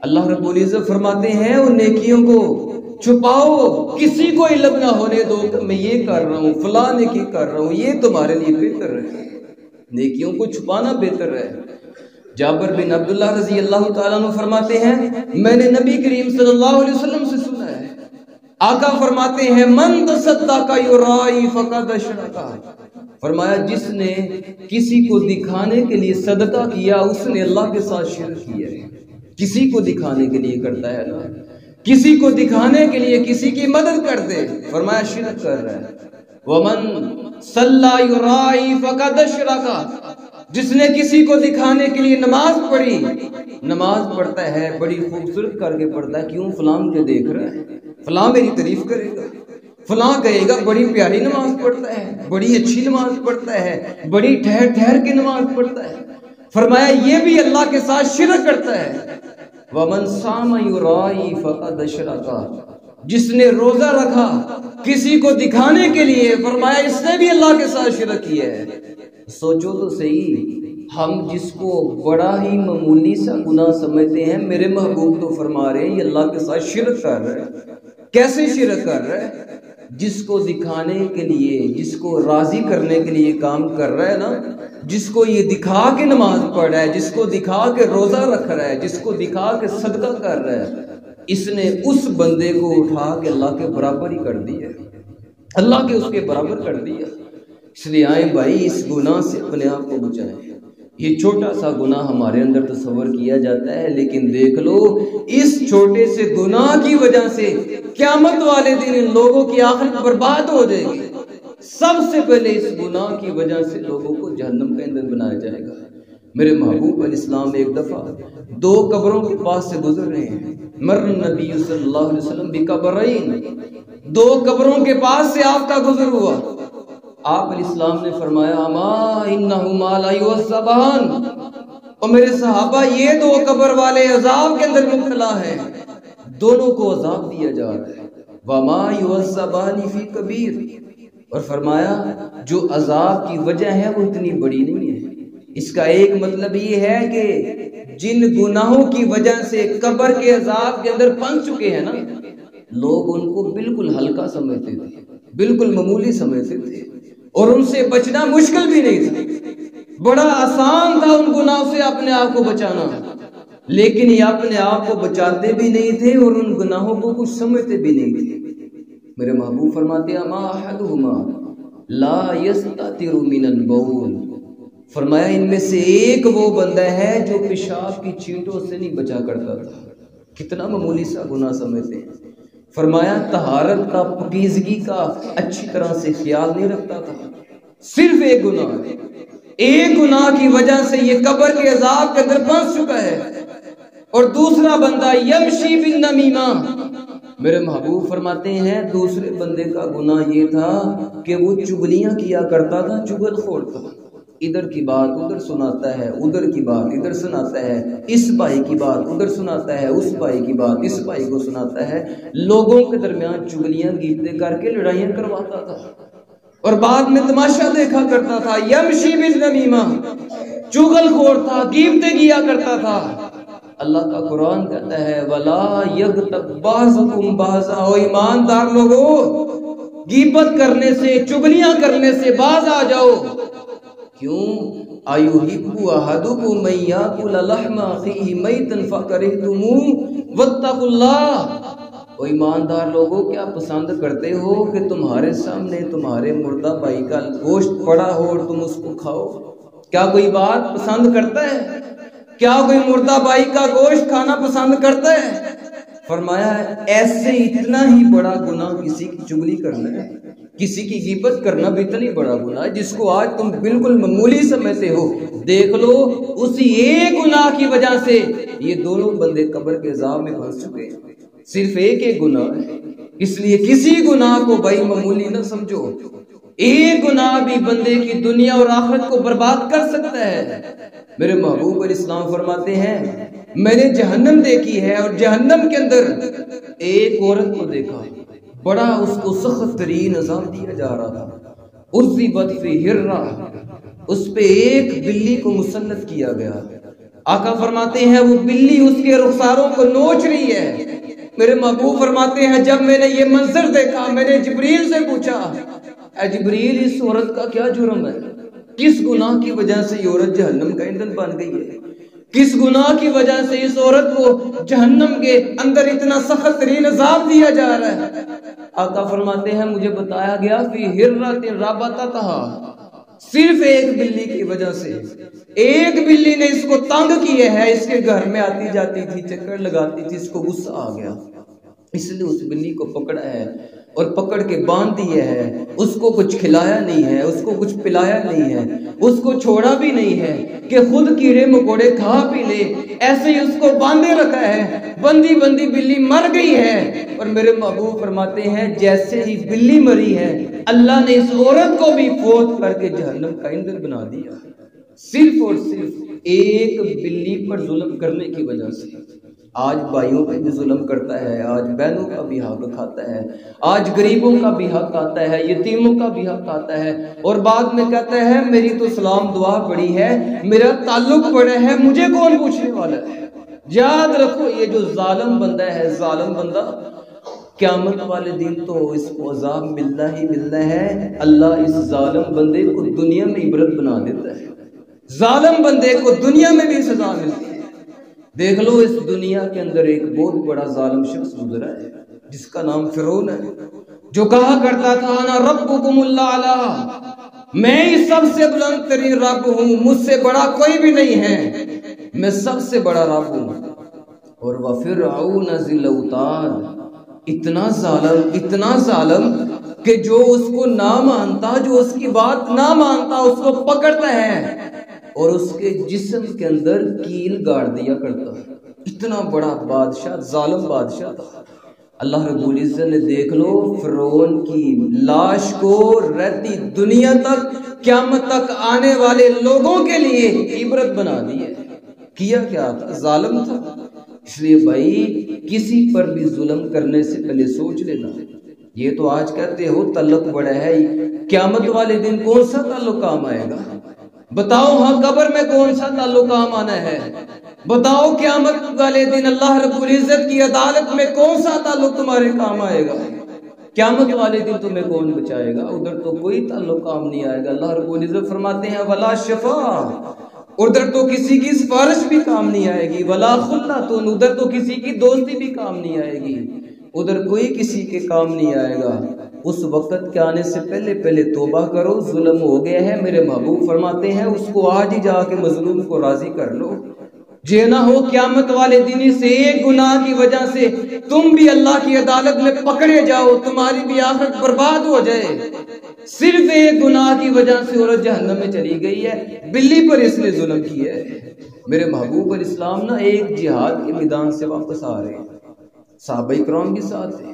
اللہ رب العزت فرماتے ہیں ان نیکیوں کو چھپاؤ، کسی کو علم نہ ہونے دو کہ میں یہ کر رہا ہوں، فلاں نیکی کر رہا ہوں، یہ تمہارے لیے بہتر ہے۔ نیکیوں کو چھپانا بہتر ہے۔ جابر بن عبداللہ رضی اللہ تعالیٰ عنہ فرماتے ہیں میں نے نبی کریم صلی اللہ علیہ وسلم سے سنا ہے، آقا فرماتے ہیں من تصدق یرائی فقد اشرک، فرمایا جس نے کسی کو دکھانے کے لیے صدقہ کیا اس نے اللہ کے ساتھ شرک کیا ہے۔ کسی کو دکھانے کے لیے کرتا ہے نا، کسی کو دکھانے کے لیے کسی کی مدد کر دے، فرمایا شرک کر رہا ہے۔ ومن صلی یرائی فقد اشرک، جس نے کسی کو دکھانے کے لیے نماز پڑھی، نماز پڑھتا ہے بڑی خوبصورت کر کے پڑھتا ہے، کیوں فلاں مجھے دیکھ رہا ہے، فلاں میری تعریف کرے گا، فلاں کہے گا بڑی پیاری نماز پڑھتا ہے، بڑی اچھی نماز پڑھتا ہے، بڑی ٹھہر ٹھہر کے نماز پڑھتا ہے۔ فرمایا یہ بھی اللہ کے ساتھ شرک کرتا ہے۔ وَمَنْ صَامَ يُرَائِي فَقَدْ أَشْرَكَ، جس نے روزہ رکھا کسی کو دکھانے کے لیے، فرمایا اس نے بھی اللہ کے ساتھ شرک کیا ہے۔ سوچو تو صحیح، ہم جس کو بڑا ہی معمولی سا گناہ سمجھتے ہیں، میرے محبوب تو فرما رہے ہیں یہ اللہ کے ساتھ شرک کر رہا ہے۔ کیسے شرک کر رہا ہے؟ جس کو دکھانے کے لیے، جس کو راضی کرنے کے لیے کام کر رہا ہے نا، جس کو یہ دکھا کے نماز پڑھ رہا ہے، جس کو دکھا کے روزہ رکھ رہا ہے، جس کو دکھا کے صدقہ کر رہا ہے، اس نے اس بندے کو اٹھا کے اللہ کے برابر ہی کر دیا، اللہ کے اس کے برابر کر دیا۔ اس لیے آئیں بھائی، اس گناہ سے اپنے آپ کو بچائیں۔ یہ چھوٹا سا گناہ ہمارے اندر تصور کیا جاتا ہے، لیکن دیکھ لو اس چھوٹے سے گناہ کی وجہ سے قیامت والے دن ان لوگوں کی آخرت برباد ہو جائے گی۔ سب سے پہلے اس گناہ کی وجہ سے لوگوں کو جہنم کا ایندھن بنایا جائے گا۔ میرے محبوب علیہ السلام ایک دفعہ 2 قبروں کے پاس سے گزر رہے ہیں۔ مر نبی صلی اللہ علیہ وسلم بقبرین، 2 قبروں کے پاس سے آپ کا گزر ہوا۔ آپ علیہ السلام نے فرمایا اما انہما لا یعذبان، اور میرے صحابہ یہ 2 قبر والے عذاب کے اندر مبتلا ہیں، دونوں کو عذاب دیا جا رہا ہے۔ وما یعذبان فی کبیر، اور فرمایا جو عذاب کی وجہ ہے وہ اتنی بڑی نہیں ہے۔ اس کا ایک مطلب یہ ہے کہ جن گناہوں کی وجہ سے قبر کے عذاب کے اندر پھنس چکے ہیں نا، لوگ ان کو بالکل ہلکا سمجھتے تھے، بالکل معمولی سمجھتے تھے، اور ان سے بچنا مشکل بھی نہیں تھا، بڑا آسان تھا ان گناہوں سے اپنے آپ کو بچانا، لیکن یہ اپنے آپ کو بچاتے بھی نہیں تھے اور ان گناہوں کو کچھ سمجھتے بھی نہیں تھے۔ میرے محبوب فرماتے ہیں ما احدہما لا یستتر من البول، فرمایا ان میں سے ایک وہ بندہ ہے جو پیشاب کی چینٹوں سے نہیں بچا کرتا تھا۔ کتنا معمولی سا گناہ سمجھتے ہیں۔ فرمایا طہارت کا، پاکیزگی کا اچھی طرح سے خیال نہیں رکھتا تھا۔ صرف ایک گناہ ہے، ایک گناہ کی وجہ سے یہ قبر کے عذاب کے اندر پھنس چکا ہے۔ اور دوسرا بندہ یمشی بالنمیمہ، میرے محبوب فرماتے ہیں دوسرے بندے کا گناہ یہ تھا کہ وہ چگلیاں کیا کرتا تھا، چگل خور تھا، ادھر کی بات ادھر سناتا ہے، ادھر کی بات ادھر سناتا ہے، اس بھائی کی بات ادھر سناتا ہے، اس بھائی کی بات اس بھائی کو سناتا ہے، لوگوں کے درمیان چگلیاں گیتیں کر کے لڑائیاں کرواتا تھا، اور بعد میں تماشا دیکھا کرتا تھا۔ یمشی بالنمیمہ، چگل خور تھا، گیبتیں کیا کرتا تھا۔ اللہ کا قرآن کہتا ہے وَلَا يَغْتَبْ بَعْضُكُمْ بَعْضًا، او ایماندار لوگو غیبت کرنے سے، چگلیاں کرنے سے باز آ جاؤ۔ کیوں؟ أَيُحِبُّ أَحَدُكُم أَن يَأْكُلَ لَحْمَ أَخِيهِ مَيْتًا فَكَرِهْتُمُوهُ وَاتَّقُوا اللَّهَ، او ایماندار لوگو کیا پسند کرتے ہو کہ تمہارے سامنے تمہارے مردہ بھائی کا گوشت پڑا ہو اور تم اس کو کھاؤ؟ کیا کوئی بات پسند کرتا ہے؟ کیا کوئی مردہ بھائی کا گوشت کھانا پسند کرتا ہے؟ فرمایا ایسے اتنا ہی بڑا گناہ کسی کی چگلی کرنا ہے، کسی کی غیبت کرنا بھی اتنی بڑا گناہ ہے جس کو آج تم بالکل معمولی سمجھتے ہو۔ دیکھ لو اسی ایک گناہ کی وجہ سے یہ دونوں بندے قبر کے عذاب میں پھنس چکے ہیں۔ صرف ایک گناہ ہے، اس لیے کسی گناہ کو بھائی معمولی نہ سمجھو۔ ایک گناہ بھی بندے کی دنیا اور آخرت کو برباد کر سکتا ہے۔ میرے محبوب علیہ السلام فرماتے ہیں میں نے جہنم دیکھی ہے، اور جہنم کے اندر ایک عورت کو دیکھا، بڑا اس کو سخت ترین عذاب دیا جا رہا تھا۔ عذبت فی ہرہ، اس پہ ایک بلی کو مسلط کیا گیا۔ آقا فرماتے ہیں وہ بلی اس کے رخساروں کو نوچ رہی ہے۔ میرے محبوب فرماتے ہیں جب میں نے یہ منظر دیکھا میں نے جبریل سے پوچھا اے جبریل اس عورت کا کیا جرم ہے؟ کس گناہ کی وجہ سے یہ عورت جہنم کا ایندھن بن گئی ہے؟ کس گناہ کی وجہ سے اس عورت کو جہنم کے اندر اتنا سخت ترین عذاب دیا جا رہا ہے؟ آقا فرماتے ہیں مجھے بتایا گیا فی ہرۃ رابطتھا، صرف ایک بلی کی وجہ سے، ایک بلی نے اس کو تنگ کیا ہے، اس کے گھر میں آتی جاتی تھی، چکر لگاتی تھی، اس کو غصہ آ گیا، اس لیے اس بلی کو پکڑا ہے اور پکڑ کے باندھ دیا ہے، اس کو کچھ کھلایا نہیں ہے، اس کو کچھ پلایا نہیں ہے، اس کو چھوڑا بھی نہیں ہے کہ خود کیڑے مکوڑے کھا پی لے، ایسے ہی اس کو باندھے رکھا ہے، بندی بندی بلی مر گئی ہے۔ اور میرے محبوب فرماتے ہیں جیسے ہی بلی مری ہے اللہ نے اس عورت کو بھی فوت کر کے جہنم کا ایندھن بنا دیا، صرف اور صرف ایک بلی پر ظلم کرنے کی وجہ سے آج بھائیوں پہ بھی ظلم کرتا ہے، آج بہنوں کا بھی حق کھاتا ہے، آج غریبوں کا بھی حق آتا ہے، یتیموں کا بھی حق آتا ہے، اور بعد میں کہتا ہے میری تو سلام دعا پڑی ہے، میرا تعلق پڑا ہے، مجھے کون پوچھنے والا ہے۔ یاد رکھو یہ جو ظالم بندہ ہے، ظالم بندہ قیامت والے دن تو اس کو عذاب ملنا ہی ملنا ہے۔ اللہ اس ظالم بندے کو دنیا میں عبرت بنا دیتا ہے، ظالم بندے کو دنیا میں بھی سزا ملتی ہے۔ دیکھ لو اس دنیا کے اندر ایک بہت بڑا ظالم شخص گزرا ہے جس کا نام فرعون ہے، جو کہا کرتا تھا انا ربکم الاعلی، میں ہی سب سے بلند ترین رب ہوں، مجھ سے بڑا کوئی بھی نہیں ہے، میں سب سے بڑا رب ہوں۔ اور وفرعون ذی الاوتاد، اتنا ظالم کہ جو اس کو نہ مانتا، جو اس کی بات نہ مانتا، اس کو پکڑتا ہے اور اس کے جسم کے اندر کیل گاڑ دیا کرتا ہے۔ اتنا بڑا بادشاہ، ظالم بادشاہ تھا۔ اللہ رب العزت نے دیکھ لو فرعون کی لاش کو رہتی دنیا تک، قیامت تک آنے والے لوگوں کے لیے عبرت بنا دی ہے۔ کیا کیا تھا؟ ظالم تھا۔ اس لیے بھائی کسی پر بھی ظلم کرنے سے پہلے سوچ لینا۔ یہ تو آج کہتے ہو تعلق بڑا ہے، قیامت والے دن کون سا تعلق کام آئے گا؟ بتاؤ ہاں قبر میں کون سا تعلق کام آنا ہے؟ بتاؤ قیامت والے دن اللہ رب العزت کی عدالت میں کون سا تعلق تمہارے کام آئے گا؟ قیامت والے دن تمہیں کون بچائے گا؟ ادھر تو کوئی تعلق کام نہیں آئے گا۔ اللہ رب العزت فرماتے ہیں ولا شفاع، ادھر تو کسی کی سفارش بھی کام نہیں آئے گی، ولا خلۃ، ادھر تو کسی کی دوستی بھی کام نہیں آئے گی، ادھر کوئی کسی کے کام نہیں آئے گا۔ اس وقت کے آنے سے پہلے توبہ کرو، ظلم ہو گیا ہے، میرے محبوب فرماتے ہیں اس کو آج ہی جا کے مظلوم کو راضی کر لو، یہ نہ ہو قیامت والے دن سے ایک گناہ کی وجہ سے تم بھی اللہ کی عدالت میں پکڑے جاؤ، تمہاری بھی آخرت برباد ہو جائے۔ صرف ایک گناہ کی وجہ سے عورت جہنم میں چلی گئی ہے، بلی پر اس نے ظلم کیا ہے۔ میرے محبوب علیہ السلام نا ایک جہاد کے میدان سے واپس آ رہے ہیں، صحابہ کرام کے ساتھ تھے۔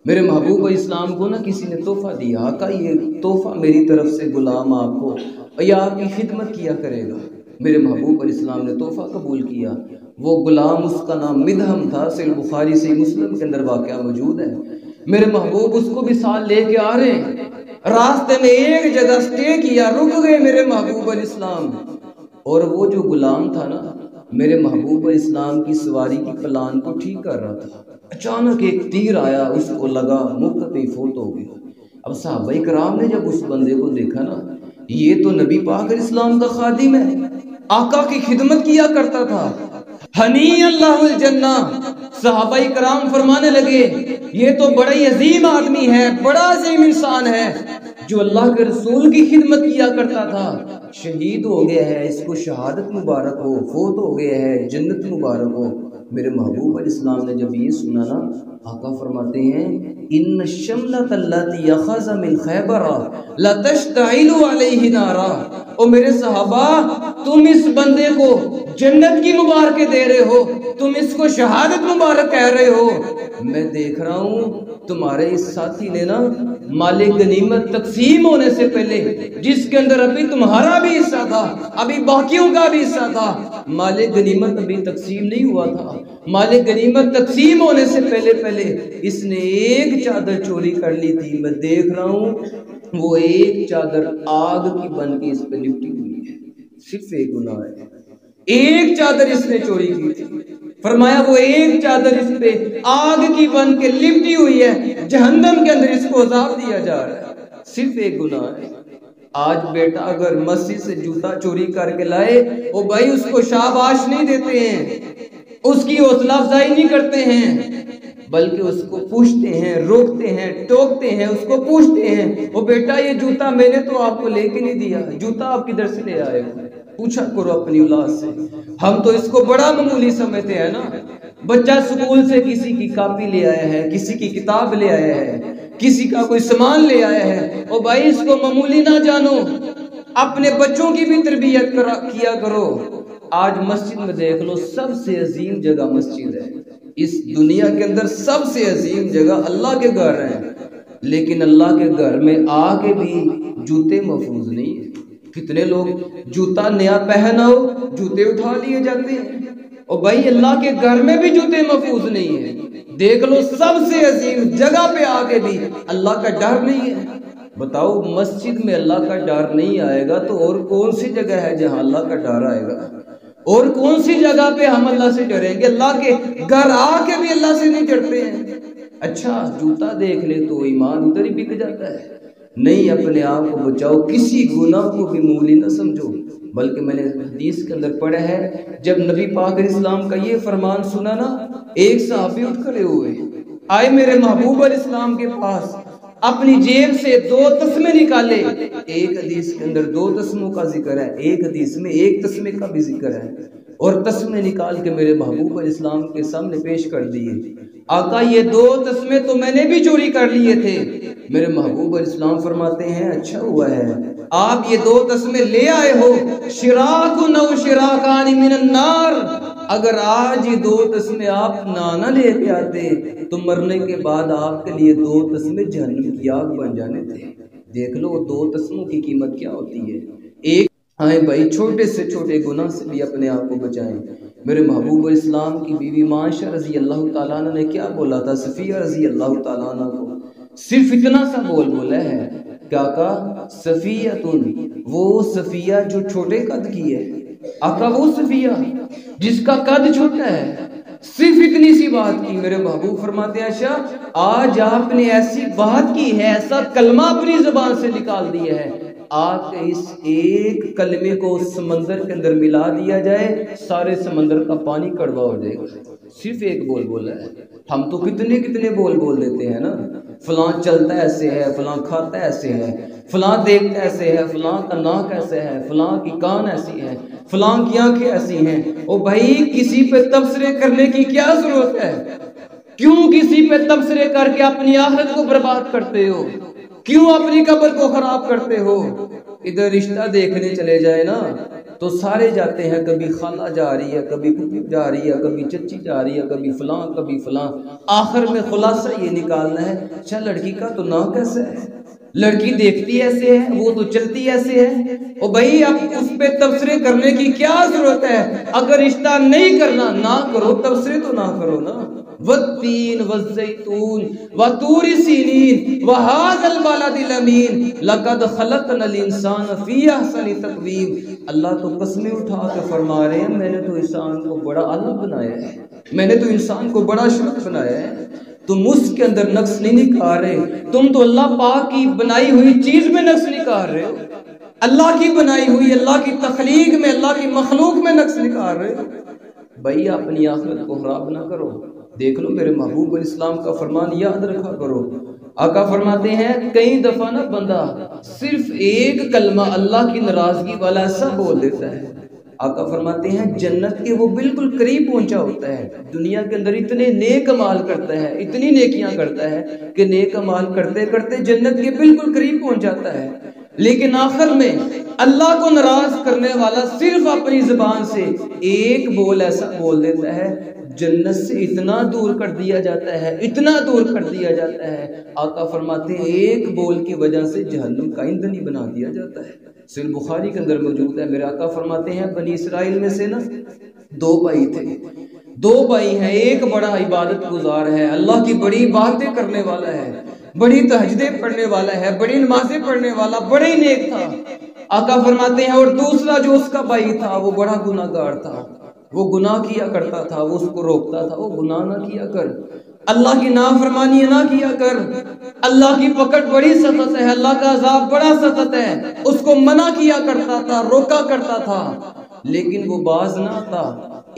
میرے محبوب علیہ السلام کو نا کسی نے تحفہ دیا، آقا یہ تحفہ میری طرف سے غلام آپ کو یا آپ کی خدمت کیا کرے گا۔ میرے محبوب علیہ السلام نے تحفہ قبول کیا۔ وہ غلام اس کا نام مدہم تھا، صحیح بخاری صحیح مسلم کے اندر واقعہ موجود ہے۔ میرے محبوب اس کو بھی ساتھ لے کے آ رہے ہیں، راستے میں ایک جگہ سٹے کیا، رک گئے میرے محبوب علیہ السلام، اور وہ جو غلام تھا نا میرے محبوب علیہ السلام کی سواری کی پلان کو ٹھیک کر رہا تھا، اچانک ایک تیر آیا، اس کو لگا، موقع پہ فوت ہو گیا۔ اب صحابہ کرام نے جب اس بندے کو دیکھا نا، یہ تو نبی پاک علیہ السلام کا خادم ہے، آقا کی خدمت کیا کرتا تھا، ہنی اللہ الجنہ۔ صحابہ کرام فرمانے لگے یہ تو بڑا ہی عظیم آدمی ہے، بڑا عظیم انسان ہے، جو اللہ کے رسول کی خدمت کیا کرتا تھا، شہید ہو گیا ہے، اس کو شہادت مبارک ہو، فوت ہو گیا ہے، جنت مبارک ہو۔ میرے محبوب علیہ السلام نے جب یہ سنا نا، آقا فرماتے ہیں ان الشملۃ اللاتی اخذ من خیبر لتشتعل علیہ نارا۔ او میرے صحابہ، تم اس بندے کو جنت کی مبارکیں دے رہے ہو، تم اس کو شہادت مبارک کہہ رہے ہو، میں دیکھ رہا ہوں تمہارے اس ساتھی نے نا مال غنیمت تقسیم ہونے سے پہلے، جس کے اندر ابھی تمہارا بھی حصہ تھا، ابھی باقیوں کا بھی حصہ تھا، مال غنیمت ابھی تقسیم نہیں ہوا تھا، مال غنیمت تقسیم ہونے سے پہلے اس نے ایک چادر چوری کر لی تھی، میں دیکھ رہا ہوں وہ ایک چادر آگ کی بن کے اس پہ لپٹی ہوئی ہے، صرف ایک گناہ ہے، ایک چادر اس نے چوری کی تھی، فرمایا وہ ایک چادر اس پہ آگ کی بن کے لپٹی ہوئی ہے، جہنم کے اندر اس کو عذاب دیا جا رہا ہے، صرف ایک گناہ ہے۔ آج بیٹا اگر مسجد سے جوتا چوری کر کے لائے، وہ بھائی اس کو شاباش نہیں دیتے ہیں، اس کی حوصلہ افزائی نہیں کرتے ہیں، بلکہ اس کو پوچھتے ہیں، روکتے ہیں، ٹوکتے ہیں، اس کو پوچھتے ہیں وہ بیٹا یہ جوتا میں نے تو آپ کو لے کے نہیں دیا، جوتا آپ کدھر سے لے آئے ہو؟ پوچھا کرو اپنی اولاد سے۔ ہم تو اس کو بڑا معمولی سمجھتے ہیں نا، بچہ سکول سے کسی کی کاپی لے آیا ہے، کسی کی کتاب لے آیا ہے، کسی کا کوئی سامان لے آیا ہے، او بھائی اس کو معمولی نہ جانو، اپنے بچوں کی بھی تربیت کیا کرو۔ آج مسجد میں دیکھ لو، سب سے عظیم جگہ مسجد ہے، اس دنیا کے اندر سب سے عظیم جگہ اللہ کے گھر ہے، لیکن اللہ کے گھر میں آ کے بھی جوتے محفوظ نہیں ہیں، کتنے لوگ جوتا نیا پہنا ہو جوتے اٹھا لیے جاتے ہیں، اور بھائی اللہ کے گھر میں بھی جوتے محفوظ نہیں ہیں۔ دیکھ لو سب سے عظیم جگہ پہ آگے بھی اللہ کا ڈر نہیں ہے۔ بتاؤ مسجد میں اللہ کا ڈر نہیں آئے گا تو اور کون سی جگہ ہے جہاں اللہ کا ڈر آئے گا؟ اور کون سی جگہ پہ ہم اللہ سے ڈریں گے؟ اللہ کے گھر آ کے بھی اللہ سے نہیں ڈرتے ہیں۔ اچھا جوتا دیکھ لے تو ایمان ادھر ہی بک جاتا ہے۔ نہیں، اپنے آپ کو بچاؤ، کسی گناہ کو بھی معمولی نہ سمجھو۔ بلکہ میں نے حدیث کے اندر پڑھا ہے، جب نبی پاک علیہ السلام کا یہ فرمان سنا نا، ایک صحابی اٹھ کھڑے ہوئے، آئے میرے محبوب علیہ السلام کے پاس، اپنی جیب سے 2 تسمے نکالے۔ ایک حدیث کے اندر 2 تسموں کا ذکر ہے، ایک حدیث میں 1 تسمے کا بھی ذکر ہے، اور تسمے نکال کے میرے محبوب علیہ السلام کے سامنے پیش کر دیے۔ آقا یہ 2 تسمے تو میں نے بھی چوری کر لیے تھے۔ میرے محبوب علیہ السلام فرماتے ہیں اچھا ہوا ہے آپ یہ 2 تسمے لے آئے ہو، شراک نو شراکان من النار، اگر آج یہ 2 تسمے آپ نہ لے کے آتے تو مرنے کے بعد آپ کے لیے 2 تسمے جہنم کی آگ بن جانے تھے۔ دیکھ لو 2 تسموں کی قیمت کیا ہوتی ہے۔ ایک آئے بھائی چھوٹے سے چھوٹے گناہ سے بھی اپنے آپ کو بچائیں۔ میرے محبوب اسلام کی بیوی معاشہ رضی اللہ تعالیٰ عنہ نے کیا بولا تھا صفیہ رضی اللہ تعالیٰ عنہ کو؟ صرف اتنا سا بولا ہے، کیا کہا؟ صفیتن، وہ صفیہ جو چھوٹے قد کی ہے۔ آقا وہ صفیہ جس کا قد چھوٹا ہے، صرف اتنی سی بات کی۔ میرے محبوب فرماتے ہیں اچھا آج آپ نے ایسی بات کی ہے، ایسا کلمہ اپنی زبان سے نکال دیا ہے، آپ اس ایک کلمے کو سمندر کے اندر ملا دیا جائے، سارے سمندر کا پانی کڑوا ہو جائے گا۔ صرف ایک بول بولا ہے۔ ہم تو کتنے بول دیتے ہیں نا، فلاں چلتا ایسے ہے، فلاں کھاتا ایسے ہے، فلاں دیکھتا ایسے ہے، فلاں کا ناک ایسے ہے، فلاں کی کان ایسی ہے، فلاں کی آنکھیں ایسی ہیں۔ او بھائی کسی پہ تبصرے کرنے کی کیا ضرورت ہے؟ کیوں کسی پہ تبصرے کر کے اپنی آخرت کو برباد کرتے ہو؟ کیوں اپنی قبر کو خراب کرتے ہو؟ ادھر رشتہ دیکھنے چلے جائے نا تو سارے جاتے ہیں، کبھی خالہ جا رہی ہے، کبھی پھوپھی جا رہی ہے، کبھی چچی جا رہی ہے، کبھی فلاں۔ آخر میں خلاصہ یہ نکالنا ہے اچھا لڑکی کا تو نام کیسا ہے، لڑکی دیکھتی ایسے ہے، وہ تو چلتی ایسے ہے۔ او بھائی اب اس پہ تبصرے کرنے کی کیا ضرورت ہے؟ اگر رشتہ نہیں کرنا نہ کرو، تبصرے تو نہ کرو نا۔ والتین والزیتون وطور سینین وہذا البلد الامین لقد خلقنا الانسان فی احسن تقویم۔ اللہ تو قسمیں اٹھا کے فرما رہے ہیں میں نے تو انسان کو بڑا اعلیٰ بنایا ہے، میں نے تو انسان کو بڑا شرف بنایا ہے۔ تم اس کے اندر نقص نہیں نکال رہے، تم تو اللہ پاک کی بنائی ہوئی چیز میں نقص نکال رہے ہو، اللہ کی بنائی ہوئی، اللہ کی تخلیق میں، اللہ کی مخلوق میں نقص نکال رہے ہو۔ بھائی اپنی آخرت کو خراب نہ کرو۔ دیکھ لو میرے محبوب علیہ السلام کا فرمان یاد رکھا کرو۔ آقا فرماتے ہیں کئی دفعہ نا بندہ صرف ایک کلمہ اللہ کی ناراضگی والا ایسا بول دیتا ہے، آقا فرماتے ہیں جنت کے وہ بالکل قریب پہنچا ہوتا ہے۔ دنیا کے اندر اتنے نیک عمال کرتا ہے، اتنی نیکیاں کرتا ہے کہ نیک عمال کرتے کرتے جنت کے بالکل قریب پہنچ جاتا ہے، لیکن آخر میں اللہ کو ناراض کرنے والا صرف اپنی زبان سے ایک بول ایسا بول دیتا ہے، جنت سے اتنا دور کر دیا جاتا ہے، اتنا دور کر دیا جاتا ہے، آقا فرماتے ہیں ایک بول کی وجہ سے جہنم کا ایندھن ہی بنا دیا جاتا ہے۔ صحیح بخاری کے اندر موجود ہے، میرے آقا فرماتے ہیں بنی اسرائیل میں سے نا 2 بھائی تھے، 2 بھائی ہیں، ایک بڑا عبادت گزار ہے، اللہ کی بڑی باتیں کرنے والا ہے، بڑی تہجدیں پڑھنے والا ہے، بڑی نمازیں پڑھنے والا، بڑے نیک تھا۔ آقا فرماتے ہیں اور دوسرا جو اس کا بھائی تھا وہ بڑا گناہ گار تھا، وہ گناہ کیا کرتا تھا، وہ اس کو روکتا تھا وہ گناہ نہ کیا کر، اللہ کی نافرمانی نہ کیا کر، اللہ کی پکڑ بڑی سخت ہے، اللہ کا عذاب بڑا سخت ہے، اس کو منع کیا کرتا تھا، روکا کرتا تھا، لیکن وہ باز نہ آتا۔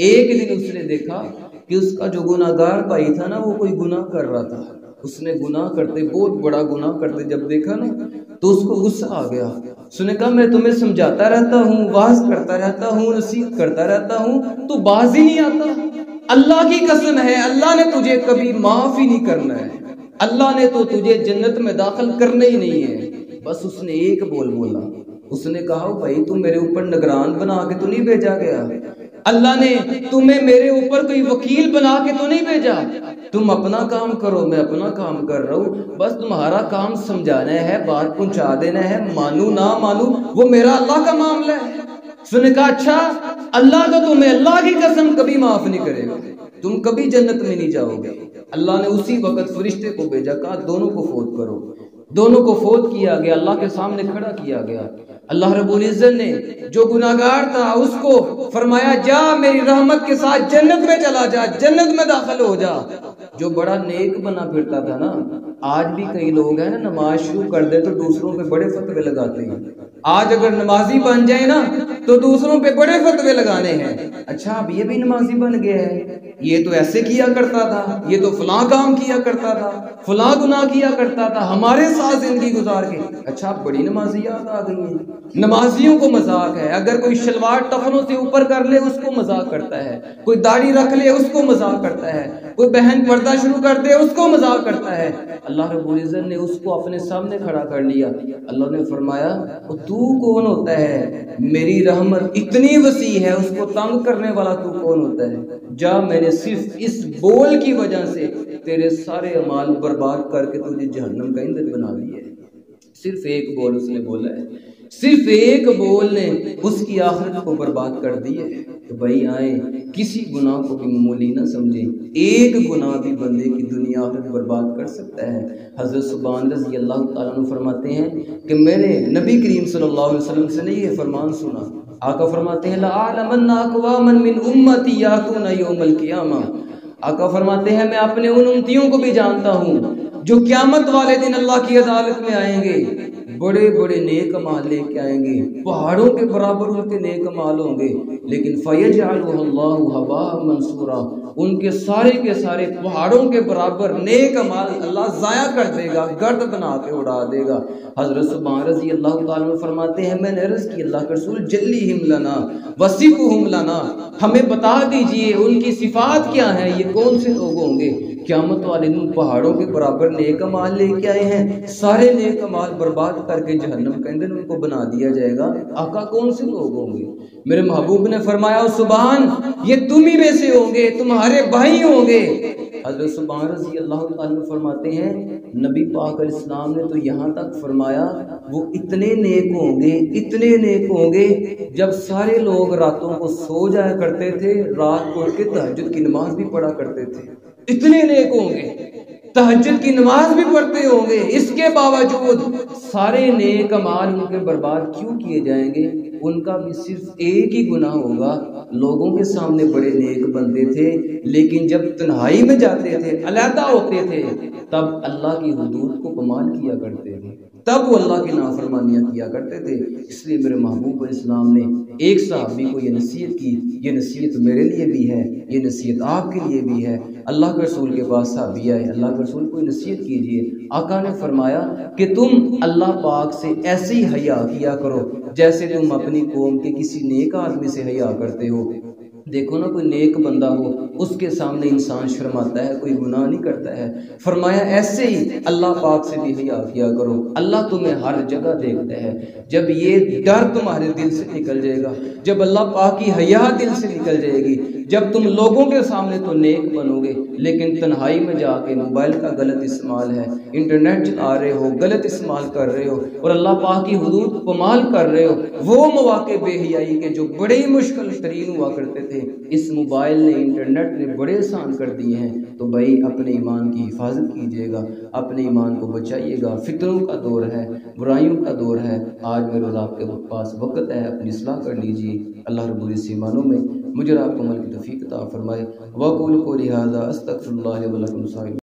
ایک دن اس نے دیکھا کہ اس کا جو گناہ گار بھائی تھا نا وہ کوئی گناہ کر رہا تھا، اس نے گناہ کرتے بہت بڑا گناہ کرتے جب دیکھا نا تو اس کو غصہ آ گیا۔ اس نے کہا میں تمہیں سمجھاتا رہتا ہوں، واعظ کرتا رہتا ہوں، نصیحت کرتا رہتا ہوں، تو باز ہی نہیں آتا۔ اللہ کی قسم ہے اللہ نے تجھے کبھی معاف ہی نہیں کرنا ہے، اللہ نے تو تجھے جنت میں داخل کرنا ہی نہیں ہے۔ بس اس نے ایک بول بولا، اس نے کہا بھائی تم میرے اوپر نگران بنا کے تو نہیں بھیجا گیا، اللہ نے تمہیں میرے اوپر کوئی وکیل بنا کے تو نہیں بھیجا، تم اپنا کام کرو، میں اپنا کام کر رہا ہوں، بس تمہارا کام سمجھانا ہے، بات پہنچا دینا ہے، مانو نہ مانو وہ میرا اللہ کا معاملہ ہے۔ اس نے کہا اچھا اللہ تو تمہیں اللہ کی قسم کبھی معاف نہیں کرے گا، تم کبھی جنت میں نہیں جاؤ گے۔ اللہ نے اسی وقت فرشتے کو بھیجا، کہا دونوں کو فوت کرو۔ دونوں کو فوت کیا گیا، اللہ کے سامنے کھڑا کیا گیا۔ اللہ رب العزت نے جو گناہگار تھا اس کو فرمایا جا میری رحمت کے ساتھ جنت میں چلا جا، جنت میں داخل ہو جا۔ جو بڑا نیک بنا پھرتا تھا نا، آج بھی کئی لوگ ہیں نا نماز شروع کر دے تو دوسروں پہ بڑے فتوے لگاتے ہیں۔ آج اگر نمازی بن جائے نا تو دوسروں پہ بڑے فتوے لگانے ہیں، اچھا اب یہ بھی نمازی بن گیا ہے، یہ تو ایسے کیا کرتا تھا، یہ تو فلاں کام کیا کرتا تھا، فلاں گناہ کیا کرتا تھا، ہمارے ساتھ زندگی گزار کے، اچھا بڑی نمازیات آ گئی ہیں۔ نمازیوں کو مذاق ہے، اگر کوئی شلوار ٹخنوں سے اوپر کر لے اس کو مذاق کرتا ہے، کوئی داڑھی رکھ لے اس کو مذاق کرتا ہے، کوئی بہن پردہ شروع کر دے اس کو مذاق کرتا ہے۔ اللہ رب العزت نے اس کو اپنے سامنے کھڑا کر لیا۔ اللہ نے فرمایا تو کون ہوتا ہے؟ میری رحمت اتنی وسیع ہے، اس کو تنگ کرنے والا تو کون ہوتا ہے؟ جا میں نے صرف اس بول کی وجہ سے تیرے سارے اعمال برباد کر کے تجھے جہنم کا ایندھن بنا دیا ہے۔ صرف ایک بول اس نے بولا ہے، صرف ایک بول نے اس کی آخرت کو برباد کر دی ہے۔ تو بھائی آئیں کسی گناہ کو بھی معمولی نہ سمجھیں، ایک گناہ بھی بندے کی دنیا آخرت برباد کر سکتا ہے۔ حضرت سبحان رضی اللہ تعالیٰ عنہ فرماتے ہیں کہ میں نے نبی کریم صلی اللہ علیہ وسلم سے نے یہ فرمان سنا، آقا فرماتے ہیں لَأَعْلَمَنَّ أَقْوَامًا مِّنْ أُمَّتِي يَأْتُونَ يَوْمَ الْقِيَامَةِ، آقا فرماتے ہیں میں اپنے ان امتیوں کو بھی جانتا ہوں جو قیامت والے دن اللہ کی عدالت میں آئیں گے، بڑے بڑے نیک اعمال لے کے آئیں گے، پہاڑوں کے برابر ان کے نیک اعمال ہوں گے، لیکن فَيَجْعَلُهُ اللَّهُ هَبَاءً مَنْثُورًا، ان کے سارے پہاڑوں کے برابر نیک اعمال اللہ ضائع کر دے گا، گرد بنا کے اڑا دے گا۔ حضرت سبحان رضی اللہ تعالیٰ عنہ فرماتے ہیں میں نے عرض کی اللہ کے رسول جلیہم لنا وصفہم لنا، ہمیں بتا دیجئے ان کی صفات کیا ہیں، یہ کون سے لوگ ہوں گے؟ قیامت والے دن پہاڑوں کے برابر نیک اعمال لے کے آئے ہیں، سارے نیک اعمال برباد کر کے جہنم کے اندر ان کو بنا دیا جائے گا، آقا کون سے لوگ ہوں گے؟ میرے محبوب نے فرمایا سبحان یہ تم ہی میں سے ہوں گے، تمہارے بھائی ہوں گے۔ حضرت سبحان رضی اللہ تعالیٰ فرماتے ہیں نبی پاک علیہ السلام نے تو یہاں تک فرمایا وہ اتنے نیک ہوں گے، اتنے نیک ہوں گے، جب سارے لوگ راتوں کو سو جایا کرتے تھے رات کو اٹھ کے تہجد کی نماز بھی پڑھا کرتے تھے، اتنے نیک ہوں گے، تہجد کی نماز بھی پڑھتے ہوں گے، اس کے باوجود سارے نیک اعمال ان کے برباد کیوں کیے جائیں گے؟ ان کا بھی صرف ایک ہی گناہ ہوگا، لوگوں کے سامنے بڑے نیک بنتے تھے لیکن جب تنہائی میں جاتے تھے، علیحدہ ہوتے تھے، تب اللہ کی حدود کو پامال کیا کرتے تھے، تب وہ اللہ کی نافرمانیاں کیا کرتے تھے۔ اس لیے میرے محبوب علیہ السلام نے ایک صحابی کو یہ نصیحت کی، یہ نصیحت میرے لیے بھی ہے، یہ نصیحت آپ کے لیے بھی ہے۔ اللہ کے رسول کے پاس صحابی آئے، اللہ کے رسول کو نصیحت کیجئے۔ آقا نے فرمایا کہ تم اللہ پاک سے ایسے ہی حیا کیا کرو جیسے تم اپنی قوم کے کسی نیک آدمی سے حیا کرتے ہو۔ دیکھو نا کوئی نیک بندہ ہو اس کے سامنے انسان شرماتا ہے، کوئی گناہ نہیں کرتا ہے، فرمایا ایسے ہی اللہ پاک سے بھی حیا کیا کرو، اللہ تمہیں ہر جگہ دیکھتا ہے۔ جب یہ ڈر تمہارے دل سے نکل جائے گا، جب اللہ پاک کی حیا دل سے نکل جائے گی، جب تم لوگوں کے سامنے تو نیک بنو گے لیکن تنہائی میں جا کے موبائل کا غلط استعمال ہے، انٹرنیٹ چلا رہے ہو، غلط استعمال کر رہے ہو اور اللہ پاک کی حدود پامال کر رہے ہو، وہ مواقع بے حیائی کے جو بڑے ہی مشکل ترین ہوا کرتے تھے اس موبائل نے انٹرنیٹ نے بڑے آسان کر دیے ہیں۔ تو بھائی اپنے ایمان کی حفاظت کیجئے گا، اپنے ایمان کو بچائیے گا، فتنوں کا دور ہے، برائیوں کا دور ہے۔ آج میرے اور آپ کے پاس وقت ہے، اپنی اصلاح کر لیجئے۔ اللہ رب العزت ایمانوں میں مجھے آپ کو عمل کی توفیق عطا فرمائے۔ وَقُولُوا قَوْلِي هَٰذَا أَسْتَغْفِرُ اللَّهَ لِي وَلَكُمْ